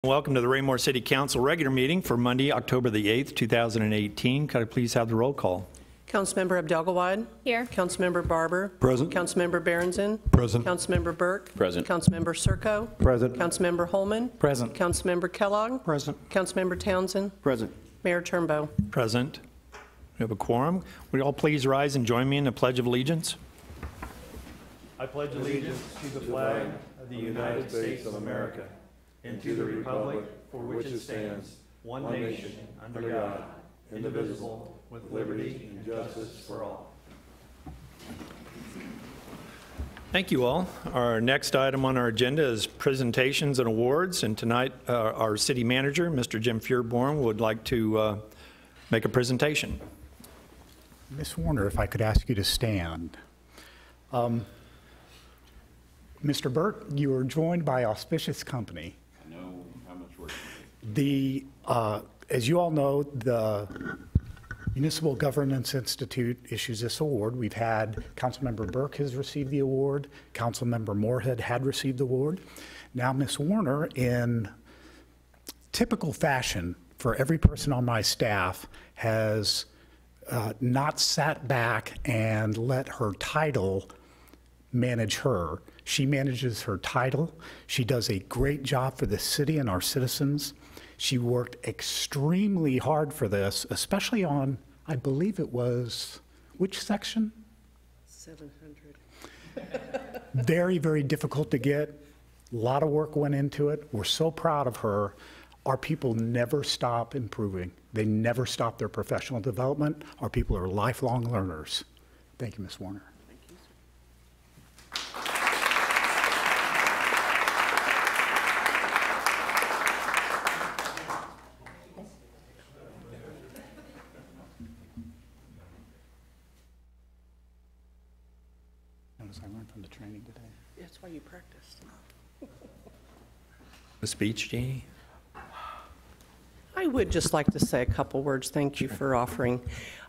Welcome to the Raymore City Council regular meeting for Monday, October the 8th, 2018. Could I please have the roll call? Councilmember Abdelgawad. Here. Councilmember Barber. Present. Councilmember Berenson. Present. Councilmember Burke. Present. Councilmember Serko. Present. Councilmember Holman. Present. Councilmember Kellogg. Present. Councilmember Townsend. Present. Mayor Turnbow. Present. We have a quorum. Would you all please rise and join me in the Pledge of Allegiance? I pledge allegiance to the flag of the United States of America and to the republic for which it stands, one nation, under God, indivisible, with liberty and justice for all. Thank you all. Our next item on our agenda is presentations and awards, and tonight our city manager, Mr. Jim Feuerborn, would like to make a presentation. Ms. Warner, if I could ask you to stand. Mr. Burke, you are joined by auspicious company. I know how much work. As you all know, the Municipal Governance Institute issues this award. We've had Councilmember Burke has received the award. Councilmember Moorhead had received the award. Now, Ms. Warner, in typical fashion for every person on my staff, has not sat back and let her title manage her. She manages her title. She does a great job for the city and our citizens. She worked extremely hard for this, especially on, I believe it was, which section? 700. Very, very difficult to get. A lot of work went into it. We're so proud of her. Our people never stop improving. They never stop their professional development. Our people are lifelong learners. Thank you, Ms. Warner. I learned from the training today. That's why you practiced. The speech, Jeannie? I would just like to say a couple words. Thank you for offering.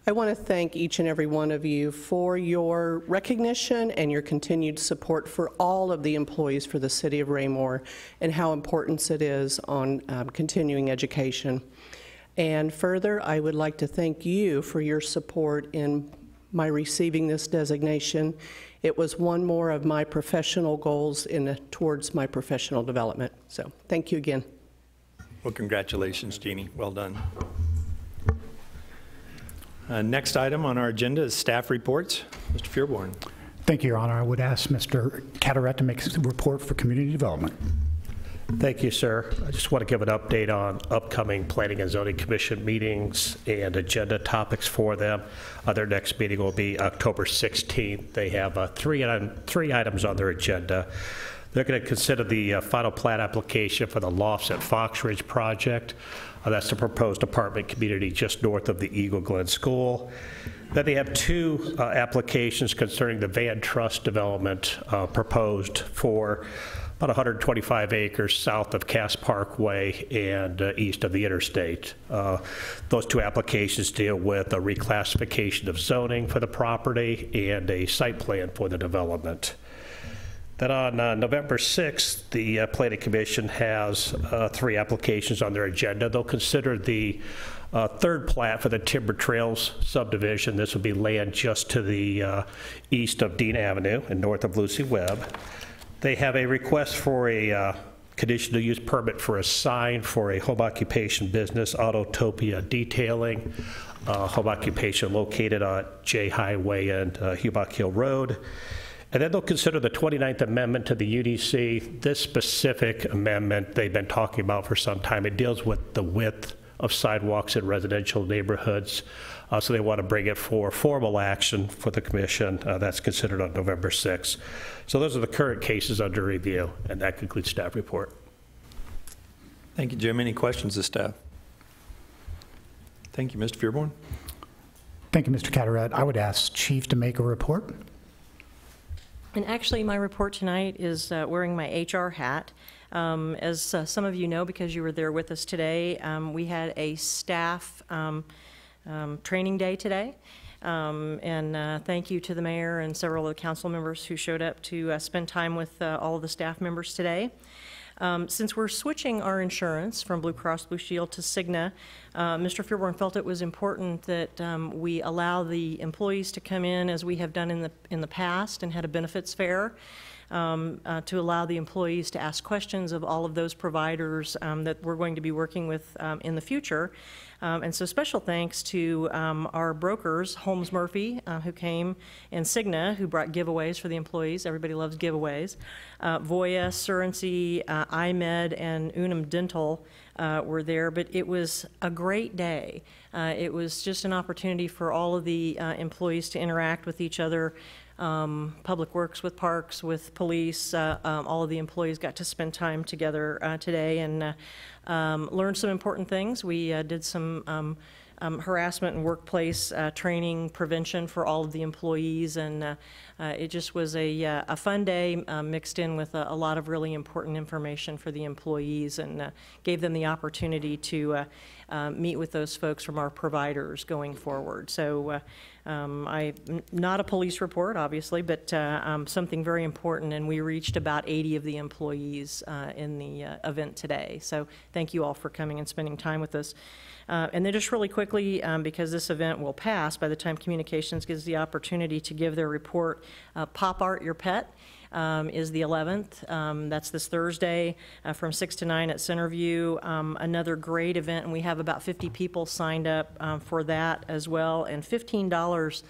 I want to thank each and every one of you for your recognition and your continued support for all of the employees for the City of Raymore and how important it is on continuing education. And further, I would like to thank you for your support in my receiving this designation. It was one more of my professional goals towards my professional development. So thank you again. Well, congratulations, Jeannie. Well done. Next item on our agenda is staff reports. Mr. Feuerborn. Thank you, Your Honor. I would ask Mr. Carteret to make a report for community development. Thank you, sir. I just want to give an update on upcoming Planning and Zoning Commission meetings and agenda topics for them. Their next meeting will be October 16th. They have three items on their agenda. They're going to consider the final plat application for the lofts at Fox Ridge project. That's the proposed apartment community just north of the Eagle Glen School. Then they have two applications concerning the Van Trust development proposed for about 125 acres south of Cass Parkway and east of the interstate. Those two applications deal with a reclassification of zoning for the property and a site plan for the development. Then on November 6th, the Planning Commission has three applications on their agenda. They'll consider the third plat for the Timber Trails subdivision. This will be land just to the east of Dean Avenue and north of Lucy Webb. They have a request for a conditional use permit for a sign for a home occupation business, Autotopia Detailing, home occupation located on J Highway and Hubach Hill Road. And then they'll consider the 29th Amendment to the UDC. This specific amendment they've been talking about for some time. It deals with the width of sidewalks in residential neighborhoods. So they want to bring it for formal action for the commission. That's considered on November 6th. So those are the current cases under review, and that concludes staff report. Thank you, Jim. Any questions of staff? Thank you, Mr. Feuerborn. Thank you, Mr. Carteret. I would ask Chief to make a report. And actually, my report tonight is wearing my HR hat. As some of you know, because you were there with us today, we had a staff training day today. Thank you to the mayor and several of the council members who showed up to spend time with all of the staff members today. Since we're switching our insurance from Blue Cross Blue Shield to Cigna, Mr. Fearborn felt it was important that we allow the employees to come in as we have done in the past and had a benefits fair. To allow the employees to ask questions of all of those providers that we're going to be working with in the future. And so special thanks to our brokers, Holmes Murphy, who came, and Cigna, who brought giveaways for the employees. Everybody loves giveaways. Voya, Surency, iMed, and Unum Dental were there, but it was a great day. It was just an opportunity for all of the employees to interact with each other. Public Works with Parks, with police, all of the employees got to spend time together today and learned some important things. We did some harassment and workplace training prevention for all of the employees, and it just was a fun day mixed in with a lot of really important information for the employees, and gave them the opportunity to meet with those folks from our providers going forward. So not a police report, obviously, but something very important, and we reached about 80 of the employees in the event today. So thank you all for coming and spending time with us. And then just really quickly, because this event will pass by the time Communications gives the opportunity to give their report, Pop Art Your Pet is the 11th. That's this Thursday from 6 to 9 at Centerview. Another great event, and we have about 50 people signed up for that as well, and $15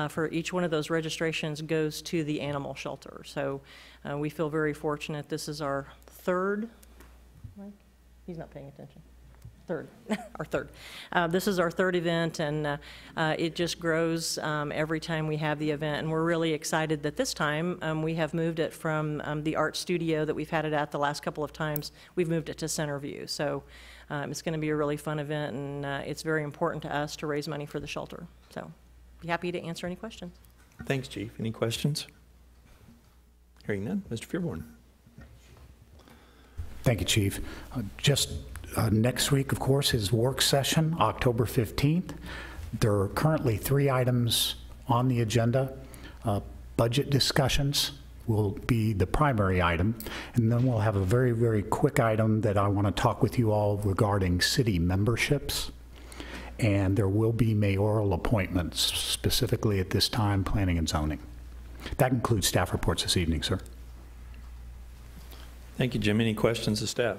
for each one of those registrations goes to the animal shelter. So we feel very fortunate. This is our third, Mike? He's not paying attention. Third, our third. This is our third event, and it just grows every time we have the event, and we're really excited that this time we have moved it from the art studio that we've had it at the last couple of times. We've moved it to Centerview, so it's going to be a really fun event, and it's very important to us to raise money for the shelter. So be happy to answer any questions. Thanks, Chief. Any questions? Hearing none. Mr. Fearborn. Thank you, Chief. Next week, of course, is work session, October 15th. There are currently 3 items on the agenda. Budget discussions will be the primary item, and then we'll have a very, very quick item that I want to talk with you all regarding city memberships. And there will be mayoral appointments, specifically at this time, planning and zoning. That concludes staff reports this evening, sir. Thank you, Jim. Any questions of staff?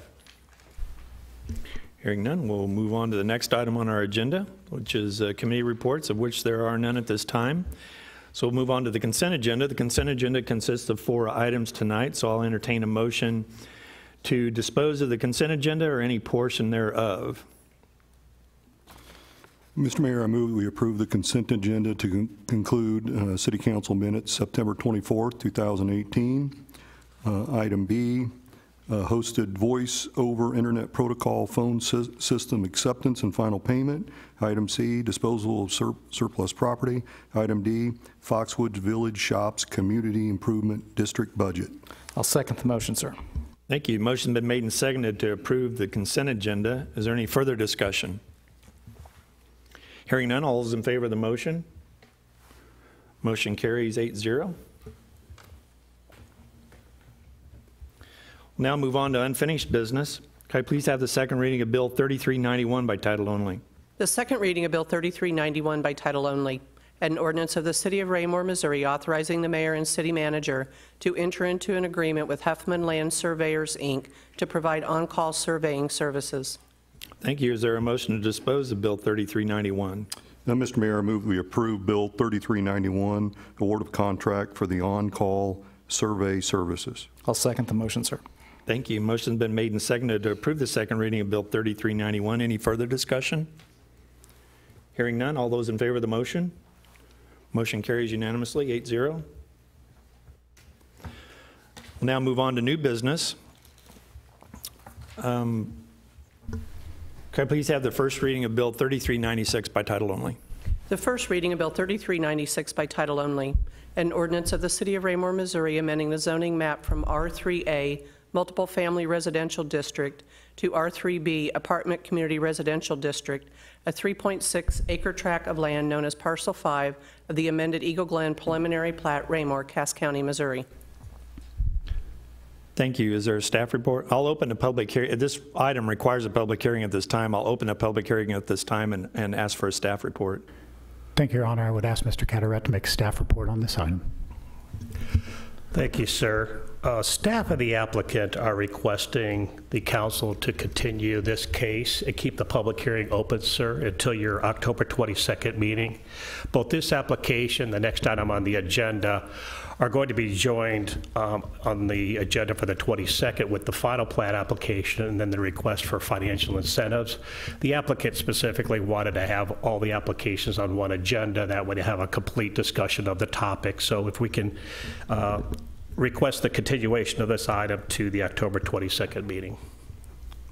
Hearing none, we'll move on to the next item on our agenda, which is committee reports, of which there are none at this time. So we'll move on to the consent agenda. The consent agenda consists of 4 items tonight, so I'll entertain a motion to dispose of the consent agenda or any portion thereof. Mr. Mayor, I move we approve the consent agenda to conclude City Council minutes September 24th, 2018. Item B, hosted voice over internet protocol phone system acceptance and final payment. Item C, disposal of surplus property. Item D, Foxwoods Village Shops Community Improvement District budget. I'll second the motion, sir. Thank you. Motion's been made and seconded to approve the consent agenda. Is there any further discussion? Hearing none, all those in favor of the motion? Motion carries 8-0. We'll now move on to unfinished business. Can I please have the second reading of Bill 3391 by title only? The second reading of Bill 3391 by title only, an ordinance of the City of Raymore, Missouri, authorizing the mayor and city manager to enter into an agreement with Huffman Land Surveyors, Inc. to provide on-call surveying services. Thank you. Is there a motion to dispose of Bill 3391? Now, Mr. Mayor, I move we approve Bill 3391, award of contract for the on-call survey services. I'll second the motion, sir. Thank you. Motion's been made and seconded to approve the second reading of Bill 3391. Any further discussion? Hearing none, all those in favor of the motion? Motion carries unanimously, 8-0. We'll now move on to new business. Can I please have the first reading of Bill 3396 by title only? The first reading of Bill 3396 by title only, an ordinance of the City of Raymore, Missouri, amending the zoning map from R3A, Multiple Family Residential District, to R3B, Apartment Community Residential District, a 3.6-acre tract of land known as Parcel 5 of the amended Eagle Glen Preliminary Plat, Raymore, Cass County, Missouri. Thank you. Is there a staff report? I'll open a public hearing. This item requires a public hearing at this time. I'll open a public hearing at this time and ask for a staff report. Thank you, Your Honor. I would ask Mr. Carteret to make a staff report on this item. Thank you, sir. Staff of the applicant are requesting the council to continue this case and keep the public hearing open, sir, until your October 22nd meeting. Both this application, the next item on the agenda, are going to be joined on the agenda for the 22nd with the final plat application and then the request for financial incentives. The applicant specifically wanted to have all the applications on one agenda. That would have a complete discussion of the topic. So if we can request the continuation of this item to the October 22nd meeting.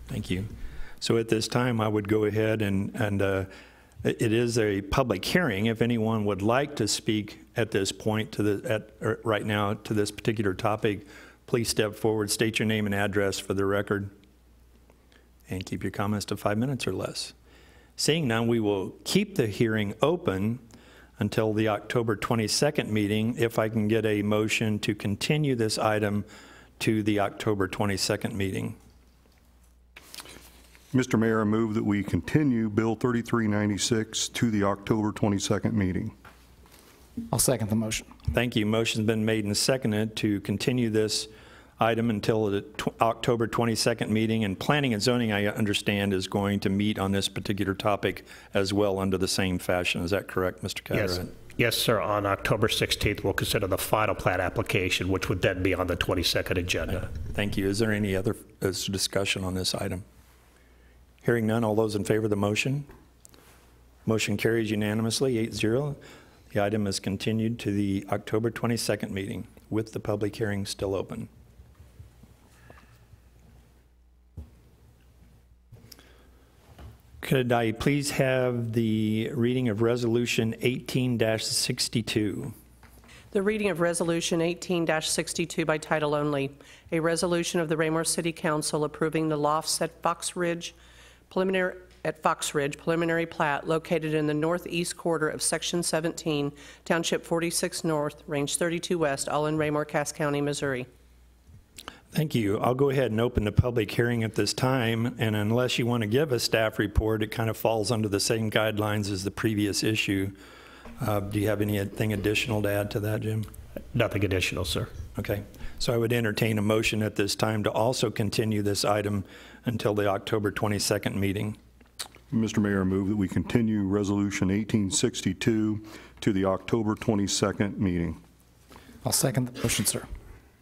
Thank you. So at this time, I would go ahead and it is a public hearing. If anyone would like to speak at this point right now to this particular topic, please step forward, state your name and address for the record, and keep your comments to 5 minutes or less. Seeing none, we will keep the hearing open until the October 22nd meeting, if I can get a motion to continue this item to the October 22nd meeting. Mr. Mayor, I move that we continue Bill 3396 to the October 22nd meeting. I'll second the motion. Thank you. Motion's been made and seconded to continue this item until the October 22nd meeting, and Planning and Zoning, I understand, is going to meet on this particular topic as well under the same fashion. Is that correct, Mr. Carteret? Yes. Yes, sir. On October 16th, we'll consider the final plat application, which would then be on the 22nd agenda. Thank you. Is there any other discussion on this item? Hearing none, all those in favor of the motion? Motion carries unanimously, 8-0. The item is continued to the October 22nd meeting with the public hearing still open. Could I please have the reading of Resolution 18-62? The reading of Resolution 18-62 by title only, a resolution of the Raymore City Council approving the lofts at Fox Ridge preliminary plat located in the northeast quarter of Section 17, Township 46 North, Range 32 West, all in Raymore, Cass County, Missouri. Thank you. I'll go ahead and open the public hearing at this time, and unless you want to give a staff report, it kind of falls under the same guidelines as the previous issue. Do you have anything additional to add to that, Jim? Nothing additional, sir. Okay. So I would entertain a motion at this time to also continue this item until the October 22nd meeting. Mr. Mayor, I move that we continue Resolution 1862 to the October 22nd meeting. I'll second the motion, sir.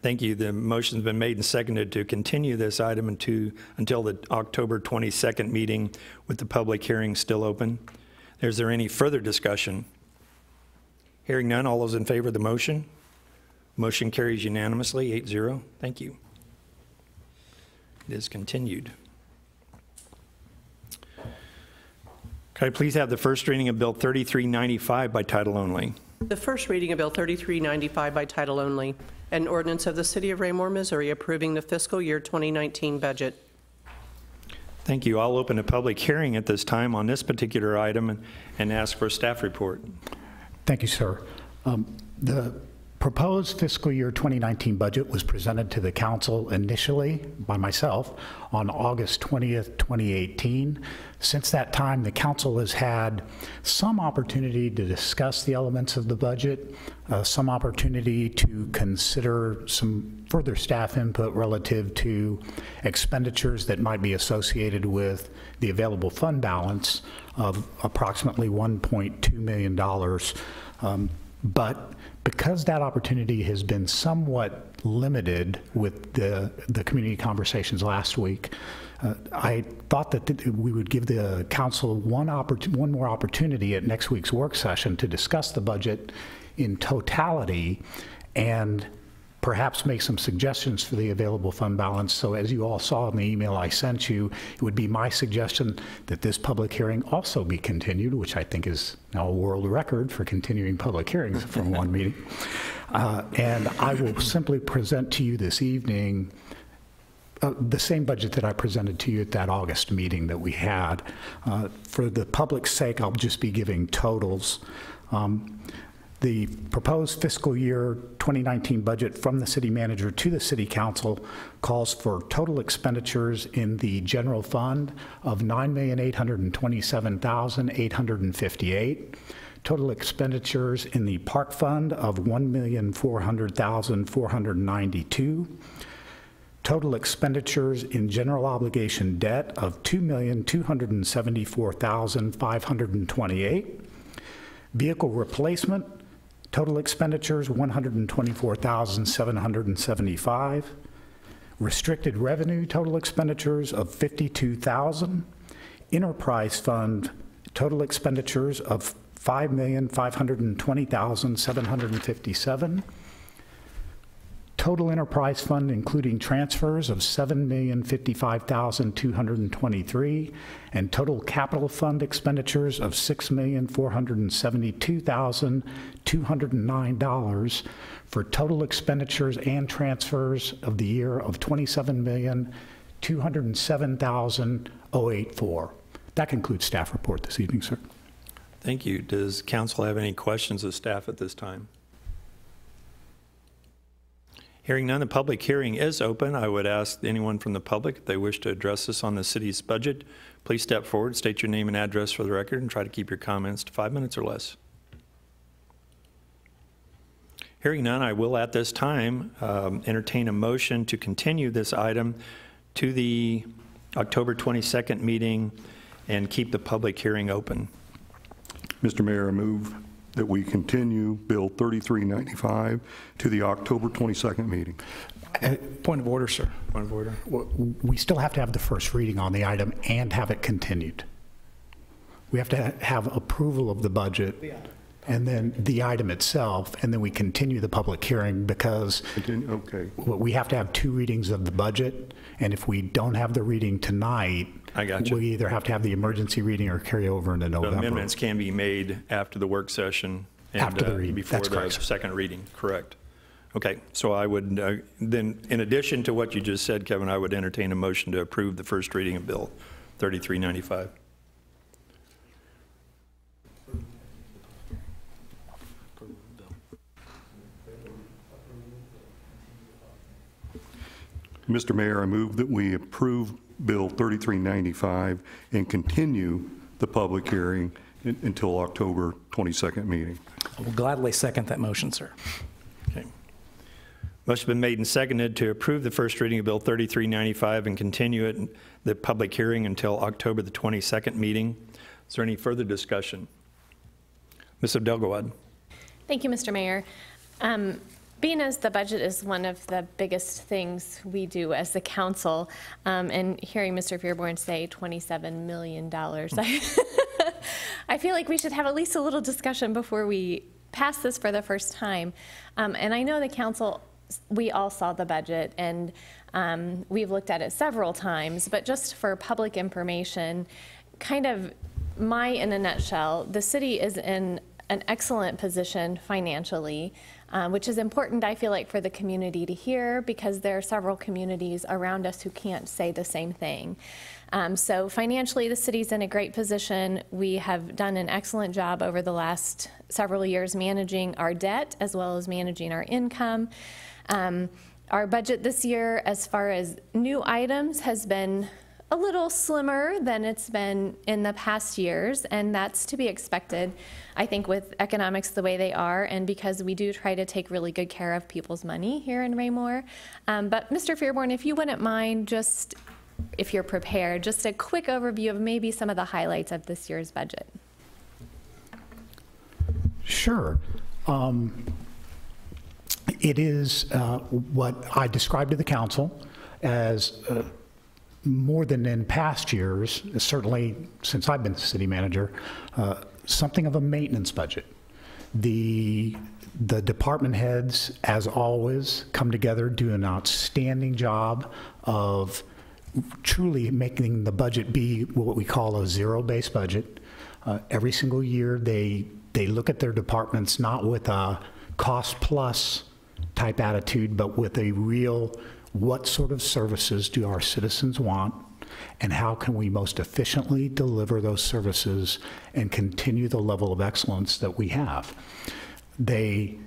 Thank you. The motion's been made and seconded to continue this item until the October 22nd meeting with the public hearing still open. Is there any further discussion? Hearing none, all those in favor of the motion? Motion carries unanimously, 8-0. Thank you. It is continued. Could I please have the first reading of Bill 3395 by title only? The first reading of Bill 3395 by title only, an ordinance of the City of Raymore, Missouri approving the fiscal year 2019 budget. Thank you. I'll open a public hearing at this time on this particular item and ask for a staff report. Thank you, sir. The proposed fiscal year 2019 budget was presented to the council initially by myself on August 20th, 2018. Since that time, the council has had some opportunity to discuss the elements of the budget, some opportunity to consider some further staff input relative to expenditures that might be associated with the available fund balance of approximately $1.2 million. But because that opportunity has been somewhat limited with the community conversations last week, I thought that we would give the council one more opportunity at next week's work session to discuss the budget in totality and perhaps make some suggestions for the available fund balance. So as you all saw in the email I sent you, it would be my suggestion that this public hearing also be continued, which I think is now a world record for continuing public hearings from one meeting. And I will simply present to you this evening the same budget that I presented to you at that August meeting that we had. For the public's sake, I'll just be giving totals. The proposed fiscal year 2019 budget from the city manager to the city council calls for total expenditures in the general fund of $9,827,858, total expenditures in the park fund of $1,400,492, total expenditures in general obligation debt of $2,274,528, vehicle replacement, total expenditures, $124,775. Restricted revenue, total expenditures of $52,000. Enterprise fund, total expenditures of $5,520,757. Total enterprise fund, including transfers, of $7,055,223, and total capital fund expenditures of $6,472,209 for total expenditures and transfers of the year of $27,207,084. That concludes staff report this evening, sir. Thank you. Does council have any questions of staff at this time? Hearing none, the public hearing is open. I would ask anyone from the public, if they wish to address us on the city's budget, please step forward, state your name and address for the record, and try to keep your comments to 5 minutes or less. Hearing none, I will at this time entertain a motion to continue this item to the October 22nd meeting and keep the public hearing open. Mr. Mayor, I move that we continue Bill 3395 to the October 22nd meeting. Point of order, sir. Point of order. We still have to have the first reading on the item and have it continued. We have to have approval of the budget and then the item itself, and then we continue the public hearing because Okay. we have to have 2 readings of the budget, and if we don't have the reading tonight, I got you. we either have to have the emergency reading or carry over into The November. amendments can be made after the work session and After the reading. before That's the correct, sir. second reading, correct. Okay, so I would then, in addition to what you just said, Kevin, I would entertain a motion to approve the first reading of Bill 3395. Mr. Mayor, I move that we approve Bill 3395 and continue the public hearing until October 22nd meeting. I will gladly second that motion, sir. Okay. Motion been made and seconded to approve the first reading of Bill 3395 and continue it, the public hearing, until October the 22nd meeting. Is there any further discussion? Ms. Abdelgawad. Thank you, Mr. Mayor. Being as the budget is one of the biggest things we do as the council, and hearing Mr. Fearborn say $27 million, I feel like we should have at least a little discussion before we pass this for the first time. And I know the council, we all saw the budget, and we've looked at it several times, but just for public information, kind of in a nutshell, the city is in an excellent position financially, which is important, I feel like, for the community to hear, because there are several communities around us who can't say the same thing. So financially, the city's in a great position. We have done an excellent job over the last several years managing our debt as well as managing our income. Our budget this year, as far as new items, has been a little slimmer than it's been in the past years, and that's to be expected, I think, with economics the way they are, and because we do try to take really good care of people's money here in Raymore. But Mr. Fearborn, if you wouldn't mind, just, if you're prepared, just a quick overview of maybe some of the highlights of this year's budget. Sure. It is what I described to the council as more than in past years, certainly since I've been the city manager, something of a maintenance budget. The department heads, as always, come together, do an outstanding job of truly making the budget be what we call a zero-based budget. Every single year, they look at their departments not with a cost-plus type attitude, but with a real, what sort of services do our citizens want, and how can we most efficiently deliver those services and continue the level of excellence that we have. They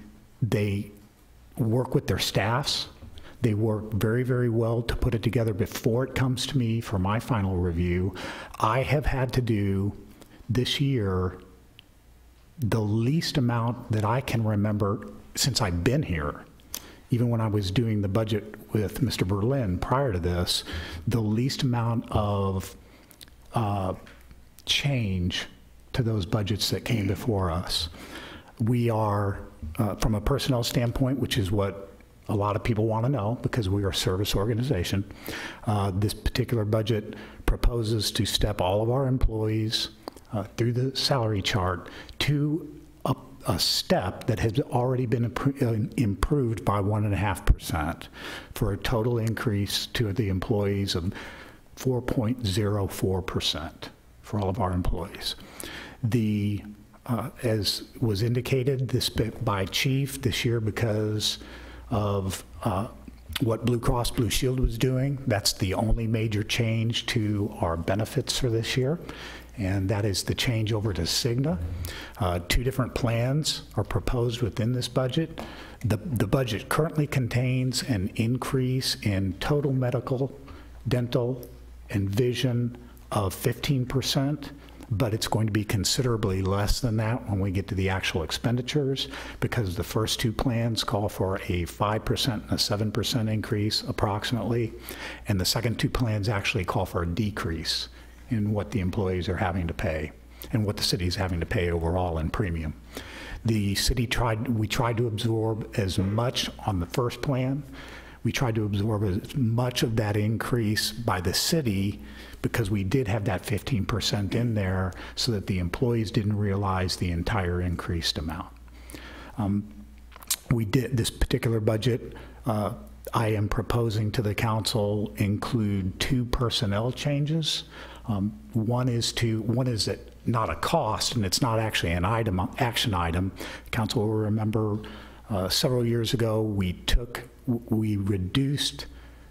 work with their staffs. They work very, very well to put it together before it comes to me for my final review. I have had to do this year the least amount that I can remember since I've been here. Even when I was doing the budget with Mr. Berlin prior to this, the least amount of change to those budgets that came before us. We are, from a personnel standpoint, which is what a lot of people want to know because we are a service organization, this particular budget proposes to step all of our employees through the salary chart to a step that has already been improved by 1.5% for a total increase to the employees of 4.04% for all of our employees. As was indicated by Chief this year, because of what Blue Cross Blue Shield was doing, that's the only major change to our benefits for this year, and that is the change over to Cigna. 2 different plans are proposed within this budget. The budget currently contains an increase in total medical, dental, and vision of 15%, but it's going to be considerably less than that when we get to the actual expenditures, because the first 2 plans call for a 5% and a 7% increase approximately, and the second 2 plans actually call for a decrease in what the employees are having to pay and what the city is having to pay overall in premium. The city we tried to absorb as much on the first plan. We tried to absorb as much of that increase by the city because we did have that 15% in there so that the employees didn't realize the entire increased amount. We did this particular budget. I am proposing to the council include 2 personnel changes. One is that not a cost, and it's not actually an action item. Council will remember several years ago we reduced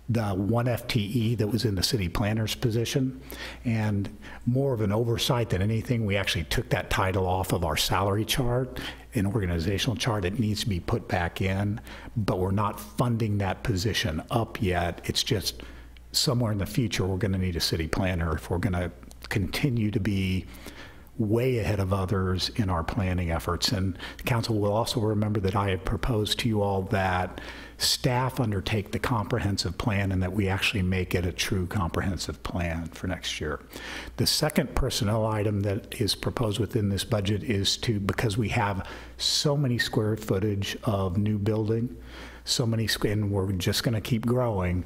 the 1 FTE that was in the city planner's position, and more of an oversight than anything, we actually took that title off of our salary chart, an organizational chart. It needs to be put back in, but we're not funding that position up yet. It's just somewhere in the future we're going to need a city planner if we're going to continue to be way ahead of others in our planning efforts. And the council will also remember that I have proposed to you all that staff undertake the comprehensive plan and that we actually make it a true comprehensive plan for next year. The second personnel item that is proposed within this budget is because we have so many square footage of new building, and we're just going to keep growing,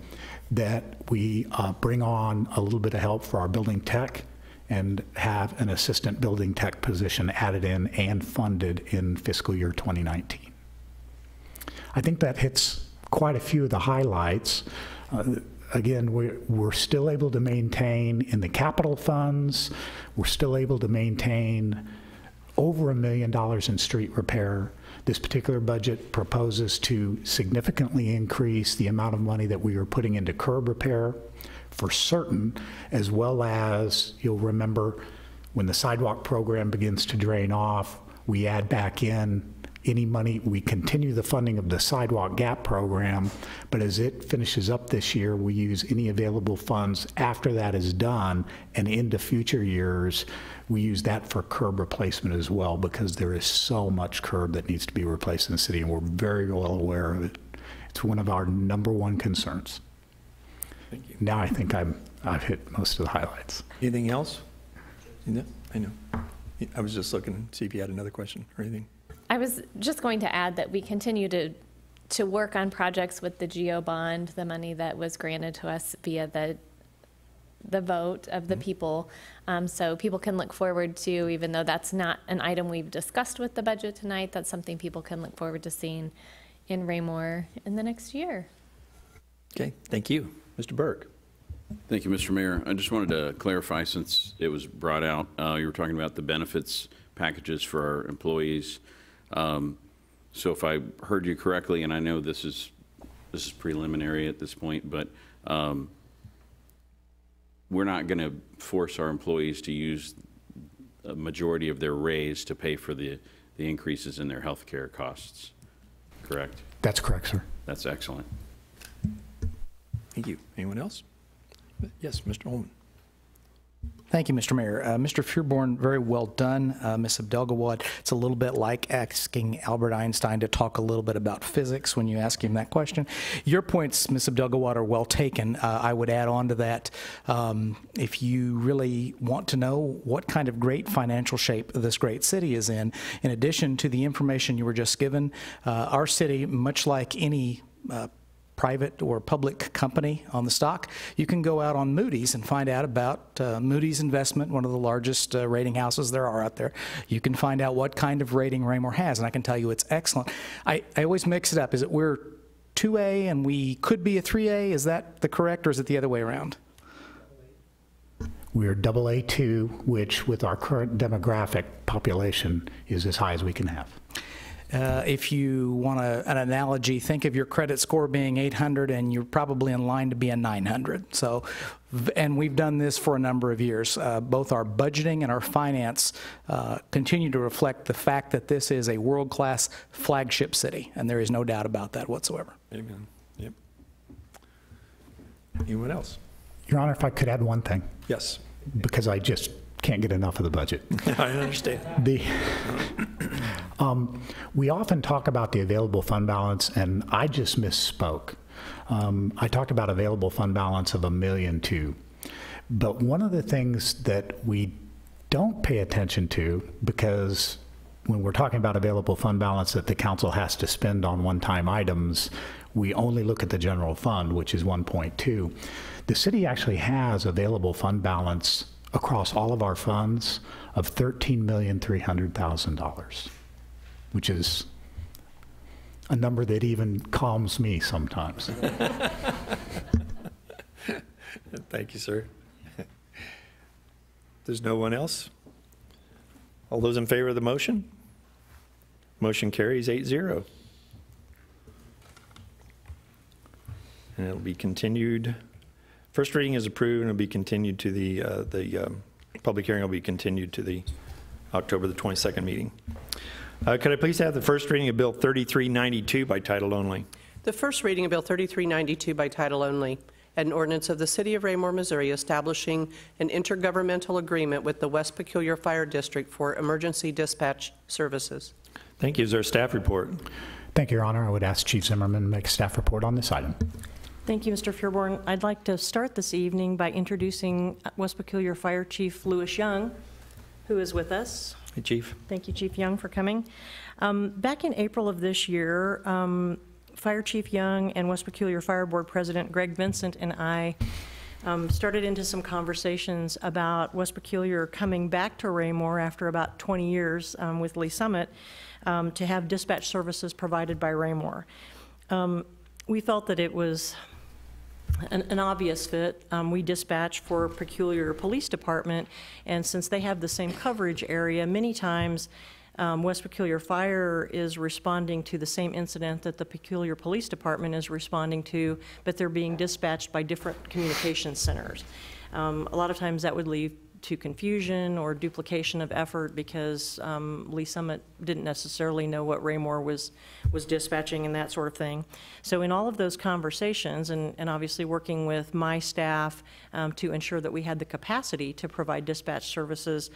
that we bring on a little bit of help for our building tech and have an assistant building tech position added in and funded in fiscal year 2019. I think that hits quite a few of the highlights. Again, we're still able to maintain in the capital funds, we're still able to maintain over $1 million in street repair. This particular budget proposes to significantly increase the amount of money that we are putting into curb repair for certain, as well as, you'll remember, when the sidewalk program begins to drain off, we add back in any money. We continue the funding of the sidewalk gap program, but as it finishes up this year, we use any available funds after that is done, and into future years, we use that for curb replacement as well, because there is so much curb that needs to be replaced in the city, and we're very well aware of it. It's one of our #1 concerns. Thank you. Now I think I've hit most of the highlights. Anything else? No, I know. I was just looking to see if you had another question or anything. I was just going to add that we continue to work on projects with the GEO bond, the money that was granted to us via the vote of the people. So people can look forward to, even though that's not an item we've discussed with the budget tonight, that's something people can look forward to seeing in Raymore in the next year. Okay, thank you. Mr. Burke. Thank you, Mr. Mayor. I just wanted to clarify, since it was brought out, you were talking about the benefits packages for our employees. So if I heard you correctly, and I know this is preliminary at this point, but we're not going to force our employees to use a majority of their raise to pay for the the increases in their health care costs, correct? That's correct, sir. That's excellent. Thank you. Anyone else? Yes, Mr. Holman. Thank you, Mr. Mayor. Mr. Fearborn, very well done. Ms. Abdelgawad, it's a little bit like asking Albert Einstein to talk a little bit about physics when you ask him that question. Your points, Ms. Abdelgawad, are well taken. I would add on to that, if you really want to know what kind of great financial shape this great city is in addition to the information you were just given, our city, much like any private or public company on the stock, you can go out on Moody's and find out about Moody's Investment, one of the largest rating houses there are out there. You can find out what kind of rating Raymore has, and I can tell you it's excellent. I always mix it up. Is it we're 2A and we could be a 3A? Is that the correct, or is it the other way around? We're AA2, which with our current demographic population is as high as we can have. If you want an analogy, think of your credit score being 800 and you're probably in line to be a 900. So, and we've done this for a number of years. Both our budgeting and our finance continue to reflect the fact that this is a world-class flagship city, and there is no doubt about that whatsoever. Amen. Yep. Anyone else? Your Honor, if I could add one thing, Yes. because I just can't get enough of the budget. I understand. We often talk about the available fund balance, and I just misspoke. I talked about available fund balance of $1.2 million. But one of the things that we don't pay attention to, because when we're talking about available fund balance that the council has to spend on one-time items, we only look at the general fund, which is 1.2. The city actually has available fund balance across all of our funds of $13,300,000, which is a number that even calms me sometimes. Thank you, sir. There's no one else? All those in favor of the motion? Motion carries 8-0. And it'll be continued. First reading is approved and it'll be continued to the public hearing will be continued to the October the 22nd meeting. Could I please have the first reading of Bill 3392 by title only? The first reading of Bill 3392 by title only, an ordinance of the City of Raymore, Missouri, establishing an intergovernmental agreement with the West Peculiar Fire District for emergency dispatch services. Thank you. Is there a staff report? Thank you, Your Honor. I would ask Chief Zimmerman to make a staff report on this item. Thank you, Mr. Fearborn. I'd like to start this evening by introducing West Peculiar Fire Chief Lewis Young, who is with us. Hey, Chief. Thank you, Chief Young, for coming. Back in April of this year, Fire Chief Young and West Peculiar Fire Board President Greg Vincent and I started into some conversations about West Peculiar coming back to Raymore after about 20 years with Lee Summit to have dispatch services provided by Raymore. We felt that it was an obvious fit. We dispatch for Peculiar Police Department, and since they have the same coverage area, many times West Peculiar Fire is responding to the same incident that the Peculiar Police Department is responding to, but they're being dispatched by different communication centers. A lot of times that would lead to confusion or duplication of effort because Lee Summit didn't necessarily know what Raymore was dispatching and that sort of thing. So in all of those conversations, and obviously working with my staff to ensure that we had the capacity to provide dispatch services,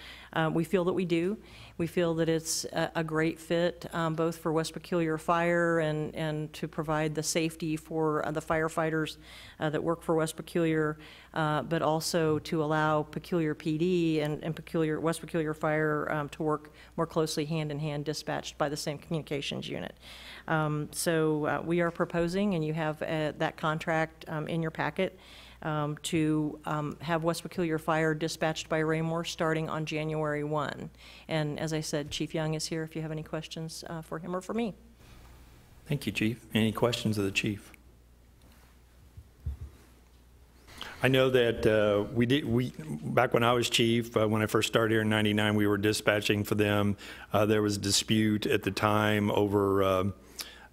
we feel that we do. We feel that it's a great fit both for West Peculiar Fire and to provide the safety for the firefighters that work for West Peculiar, but also to allow Peculiar PD and West Peculiar Fire to work more closely hand-in-hand, dispatched by the same communications unit. So we are proposing, and you have that contract in your packet, to have West Peculiar Fire dispatched by Raymore starting on January 1. And as I said, Chief Young is here if you have any questions for him or for me. Thank you, Chief. Any questions of the Chief? I know that back when I was chief, when I first started here in '99, we were dispatching for them. There was a dispute at the time over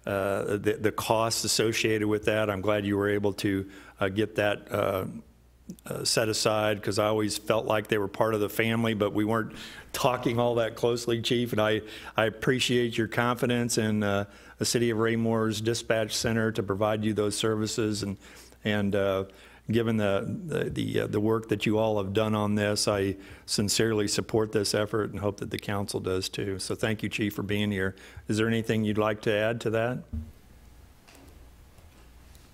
the costs associated with that. I'm glad you were able to get that set aside, because I always felt like they were part of the family, but we weren't talking all that closely, Chief. And I appreciate your confidence in the City of Raymore's dispatch center to provide you those services. And given the work that you all have done on this, I sincerely support this effort and hope that the council does too. So thank you, Chief, for being here. Is there anything you'd like to add to that?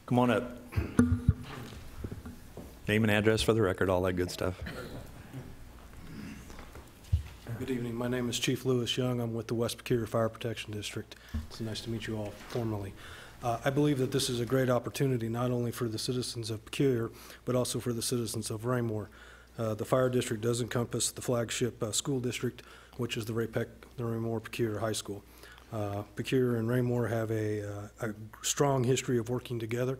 Come on up. Name and address for the record, all that good stuff. Good evening. My name is Chief Lewis Young. I'm with the West Peculiar Fire Protection District. It's nice to meet you all formally. I believe that this is a great opportunity not only for the citizens of Peculiar, but also for the citizens of Raymore. The fire district does encompass the flagship school district, which is the Raymore Peculiar High School. Peculiar and Raymore have a strong history of working together.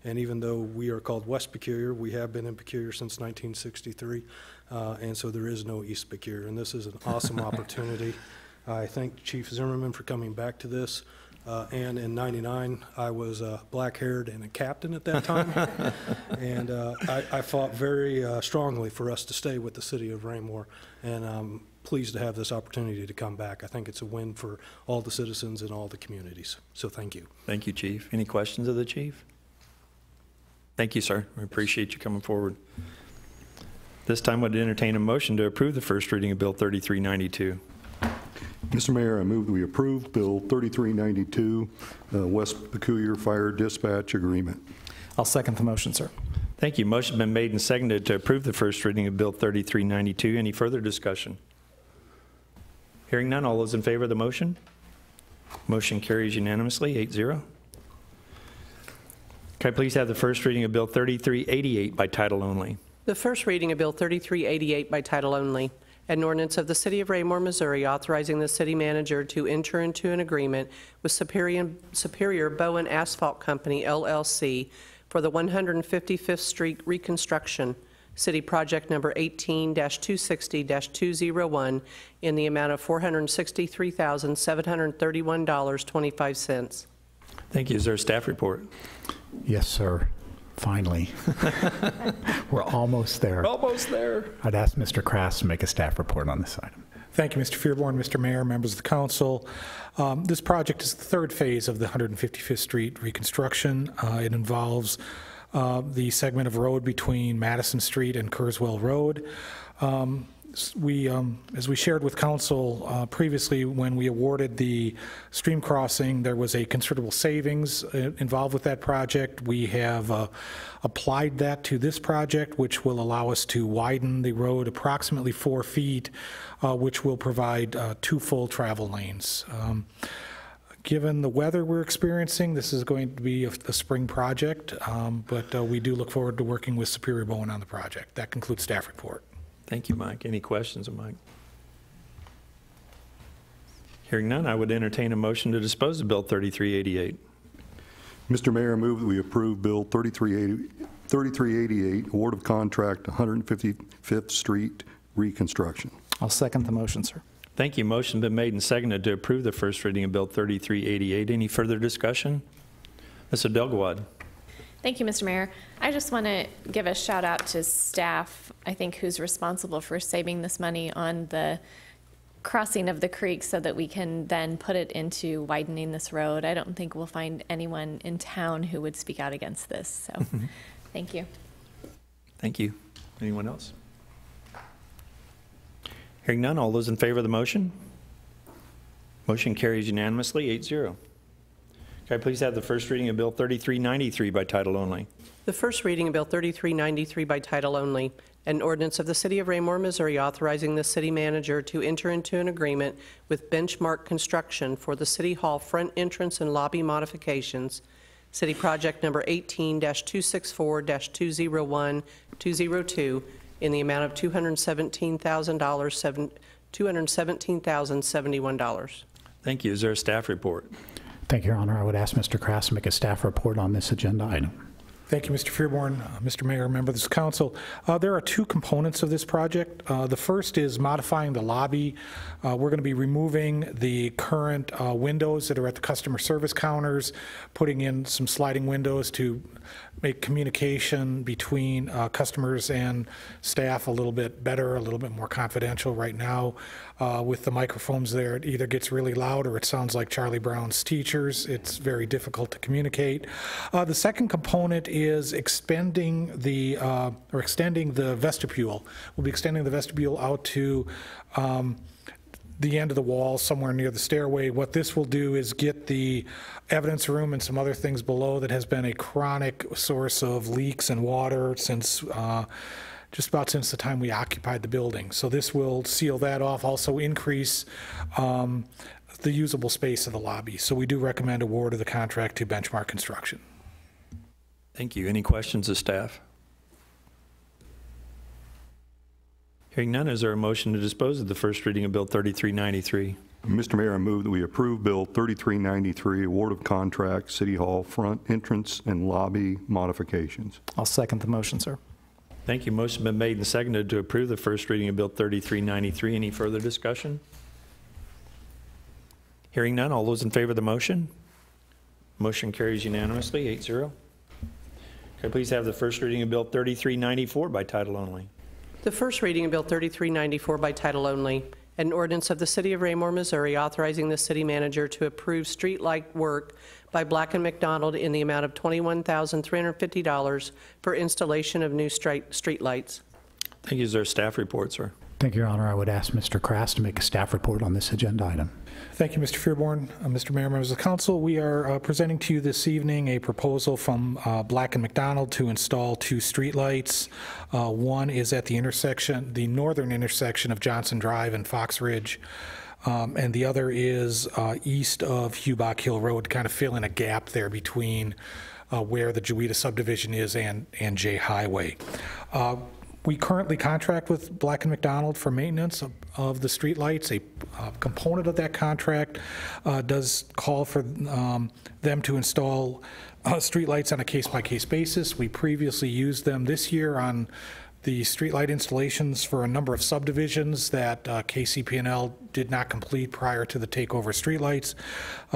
And even though we are called West Peculiar, we have been in Peculiar since 1963, and so there is no East Peculiar, and this is an awesome opportunity. I thank Chief Zimmerman for coming back to this, and in '99, I was black-haired and a captain at that time, and I fought very strongly for us to stay with the city of Raymore, and I'm pleased to have this opportunity to come back. I think it's a win for all the citizens and all the communities, so thank you. Thank you, Chief. Any questions of the Chief? Thank you, sir. We appreciate you coming forward. This time, I'd entertain a motion to approve the first reading of Bill 3392. Mr. Mayor, I move that we approve Bill 3392, West Peculiar Fire Dispatch Agreement. I'll second the motion, sir. Thank you. Motion been made and seconded to approve the first reading of Bill 3392. Any further discussion? Hearing none, all those in favor of the motion? Motion carries unanimously, 8-0. Can I please have the first reading of Bill 3388 by title only? The first reading of Bill 3388 by title only, an ordinance of the City of Raymore, Missouri, authorizing the city manager to enter into an agreement with Superior Bowen Asphalt Company, LLC, for the 155th Street reconstruction, city project number 18-260-201, in the amount of $463,731.25. Thank you. Is there a staff report? Yes, sir. Finally. We're almost there. Almost there. I'd ask Mr. Krass to make a staff report on this item. Thank you, Mr. Fearborn, Mr. Mayor, members of the council. This project is the third phase of the 155th Street reconstruction. It involves the segment of road between Madison Street and Kurzweil Road. As we shared with council previously, when we awarded the stream crossing, there was a considerable savings involved with that project. We have applied that to this project, which will allow us to widen the road approximately 4 feet, which will provide 2 full travel lanes. Given the weather we're experiencing, this is going to be a spring project, but we do look forward to working with Superior Bowen on the project. That concludes staff report. Thank you, Mike. Any questions of Mike? Hearing none, I would entertain a motion to dispose of Bill 3388. Mr. Mayor, I move that we approve Bill 3388, award of contract 155th Street reconstruction. I'll second the motion, sir. Thank you. Motion been made and seconded to approve the first reading of Bill 3388. Any further discussion? Ms. Abdelgawad. Thank you, Mr. Mayor. I just want to give a shout out to staff, I think, who's responsible for saving this money on the crossing of the creek so that we can then put it into widening this road. I don't think we'll find anyone in town who would speak out against this, so thank you. Thank you. Anyone else? Hearing none, all those in favor of the motion? Motion carries unanimously, 8-0. Can I please have the first reading of Bill 3393 by title only? The first reading of Bill 3393 by title only, an ordinance of the City of Raymore, Missouri, authorizing the city manager to enter into an agreement with Benchmark Construction for the City Hall front entrance and lobby modifications, city project number 18-264-201-202, in the amount of $217,071. Thank you. Is there a staff report? Thank you, Your Honor. I would ask Mr. Krass to make a staff report on this agenda item. Thank you, Mr. Fearborn, Mr. Mayor, members of the council. There are two components of this project. The first is modifying the lobby. We're going to be removing the current windows that are at the customer service counters, putting in some sliding windows to make communication between customers and staff a little bit better, a little bit more confidential. Right now, with the microphones there, it either gets really loud or it sounds like Charlie Brown's teachers. It's very difficult to communicate. The second component is extending the vestibule. We'll be extending the vestibule out to the end of the wall, somewhere near the stairway. What this will do is get the evidence room and some other things below that has been a chronic source of leaks and water since just about since the time we occupied the building. So this will seal that off, also increase the usable space of the lobby. So we do recommend award of the contract to Benchmark Construction. Thank you. Any questions of staff? Hearing none, is there a motion to dispose of the first reading of Bill 3393? Mr. Mayor, I move that we approve Bill 3393, award of contract, City Hall front entrance and lobby modifications. I'll second the motion, sir. Thank you. Motion been made and seconded to approve the first reading of Bill 3393. Any further discussion? Hearing none, all those in favor of the motion? Motion carries unanimously, 8-0. Could I please have the first reading of Bill 3394 by title only? The first reading of Bill 3394 by title only, an ordinance of the City of Raymore, Missouri, authorizing the city manager to approve street light work by Black & McDonald in the amount of $21,350 for installation of new street lights. Thank you. Is there a staff report, sir? Thank you, Your Honor. I would ask Mr. Krast to make a staff report on this agenda item. Thank you, Mr. Fearborn. Mr. Mayor, members of the council, we are presenting to you this evening a proposal from Black & McDonald to install two streetlights. One is at the intersection, the northern intersection of Johnson Drive and Fox Ridge, and the other is east of Hubach Hill Road, to kind of fill in a gap there between where the Jewetta subdivision is and J Highway. We currently contract with Black & McDonald for maintenance of the streetlights. A component of that contract does call for them to install streetlights on a case-by-case basis. We previously used them this year on the streetlight installations for a number of subdivisions that KCP&L did not complete prior to the takeover streetlights.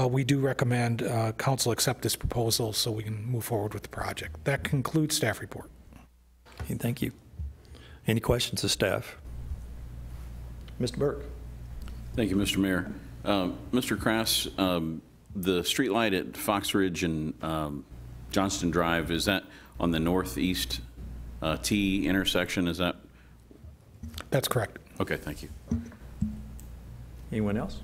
We do recommend council accept this proposal so we can move forward with the project. That concludes staff report. Okay, thank you. Any questions of staff? Mr. Burke. Thank you, Mr. Mayor. Mr. Krast, the street light at Fox Ridge and Johnston Drive, is that on the northeast T intersection? Is that? That's correct. Okay, thank you. Anyone else?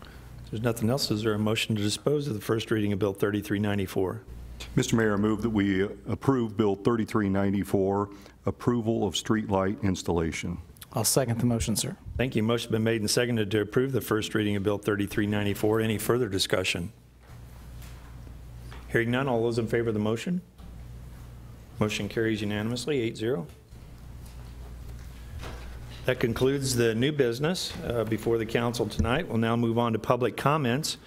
If there's nothing else, is there a motion to dispose of the first reading of Bill 3394? Mr. Mayor, I move that we approve Bill 3394, approval of street light installation. I'll second the motion, sir. Thank you. Motion been made and seconded to approve the first reading of Bill 3394. Any further discussion? Hearing none, all those in favor of the motion? Motion carries unanimously, 8-0. That concludes the new business before the council tonight. We'll now move on to public comments.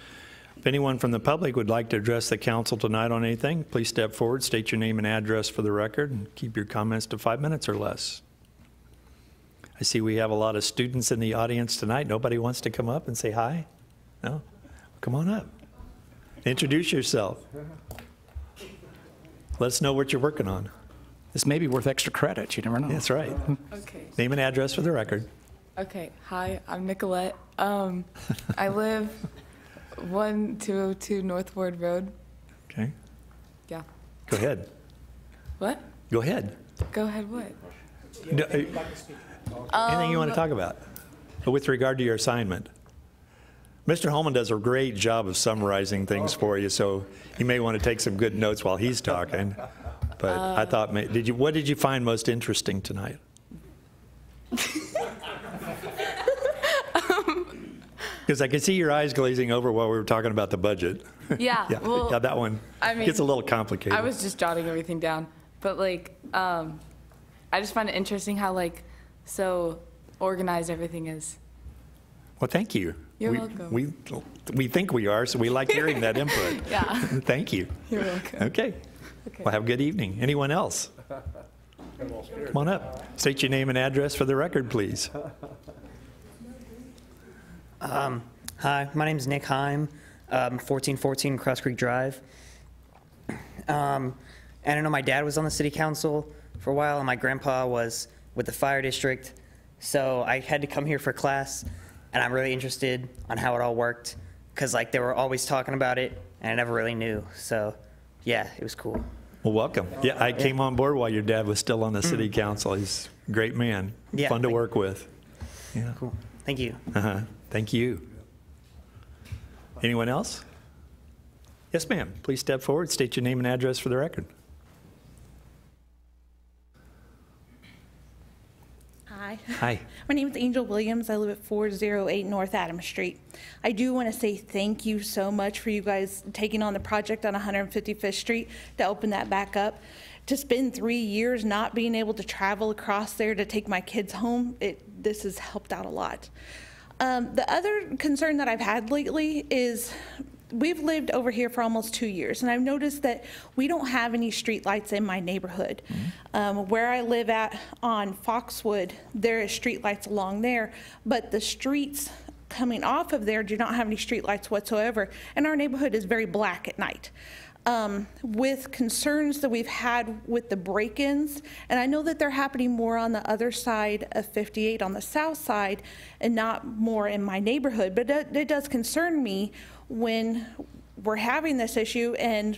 If anyone from the public would like to address the council tonight on anything, please step forward, state your name and address for the record, and keep your comments to 5 minutes or less. I see we have a lot of students in the audience tonight. Nobody wants to come up and say hi? No? Come on up. Introduce yourself. Let us know what you're working on. This may be worth extra credit. You never know. That's right. Okay. Name and address for the record. Okay. Hi, I'm Nicolette. I live 1202 North Ward Road. Okay. Yeah. Go ahead. What? Go ahead. Go ahead, what? No, anything you want to talk about with regard to your assignment? Mr. Holman does a great job of summarizing things for you, so you may want to take some good notes while he's talking. But I thought, what did you find most interesting tonight? Because I could see your eyes glazing over while we were talking about the budget. Yeah, yeah, well, yeah, that one I mean, gets a little complicated. I was just jotting everything down, but like, I just find it interesting how so organized everything is. Well, thank you. You're welcome. We think we are, so we like hearing that input. Yeah. Thank you. You're welcome. Okay. Well, have a good evening. Anyone else? Come on up. State your name and address for the record, please. Hi, my name is Nick Heim, 1414 Cross Creek Drive. And I know my dad was on the city council for a while, and my grandpa was with the fire district. So I had to come here for class, and I'm really interested on how it all worked, because like they were always talking about it, and I never really knew. So yeah, it was cool. Well, welcome. Yeah, I came on board while your dad was still on the city council. He's a great man. Yeah, Fun to work with. Yeah. Cool. Thank you. Thank you. Anyone else? Yes, ma'am. Please step forward. State your name and address for the record. Hi. Hi. My name is Angel Williams. I live at 408 North Adams Street. I do want to say thank you so much for you guys taking on the project on 155th Street to open that back up. To spend 3 years not being able to travel across there to take my kids home, this has helped out a lot. The other concern that I've had lately is we've lived over here for almost 2 years, and I've noticed that we don't have any street lights in my neighborhood. Where I live at on Foxwood, there is street lights along there, but the streets coming off of there do not have any street lights whatsoever, and our neighborhood is very black at night. With concerns that we've had with the break-ins, and I know that they're happening more on the other side of 58 on the south side and not more in my neighborhood, but it does concern me when we're having this issue and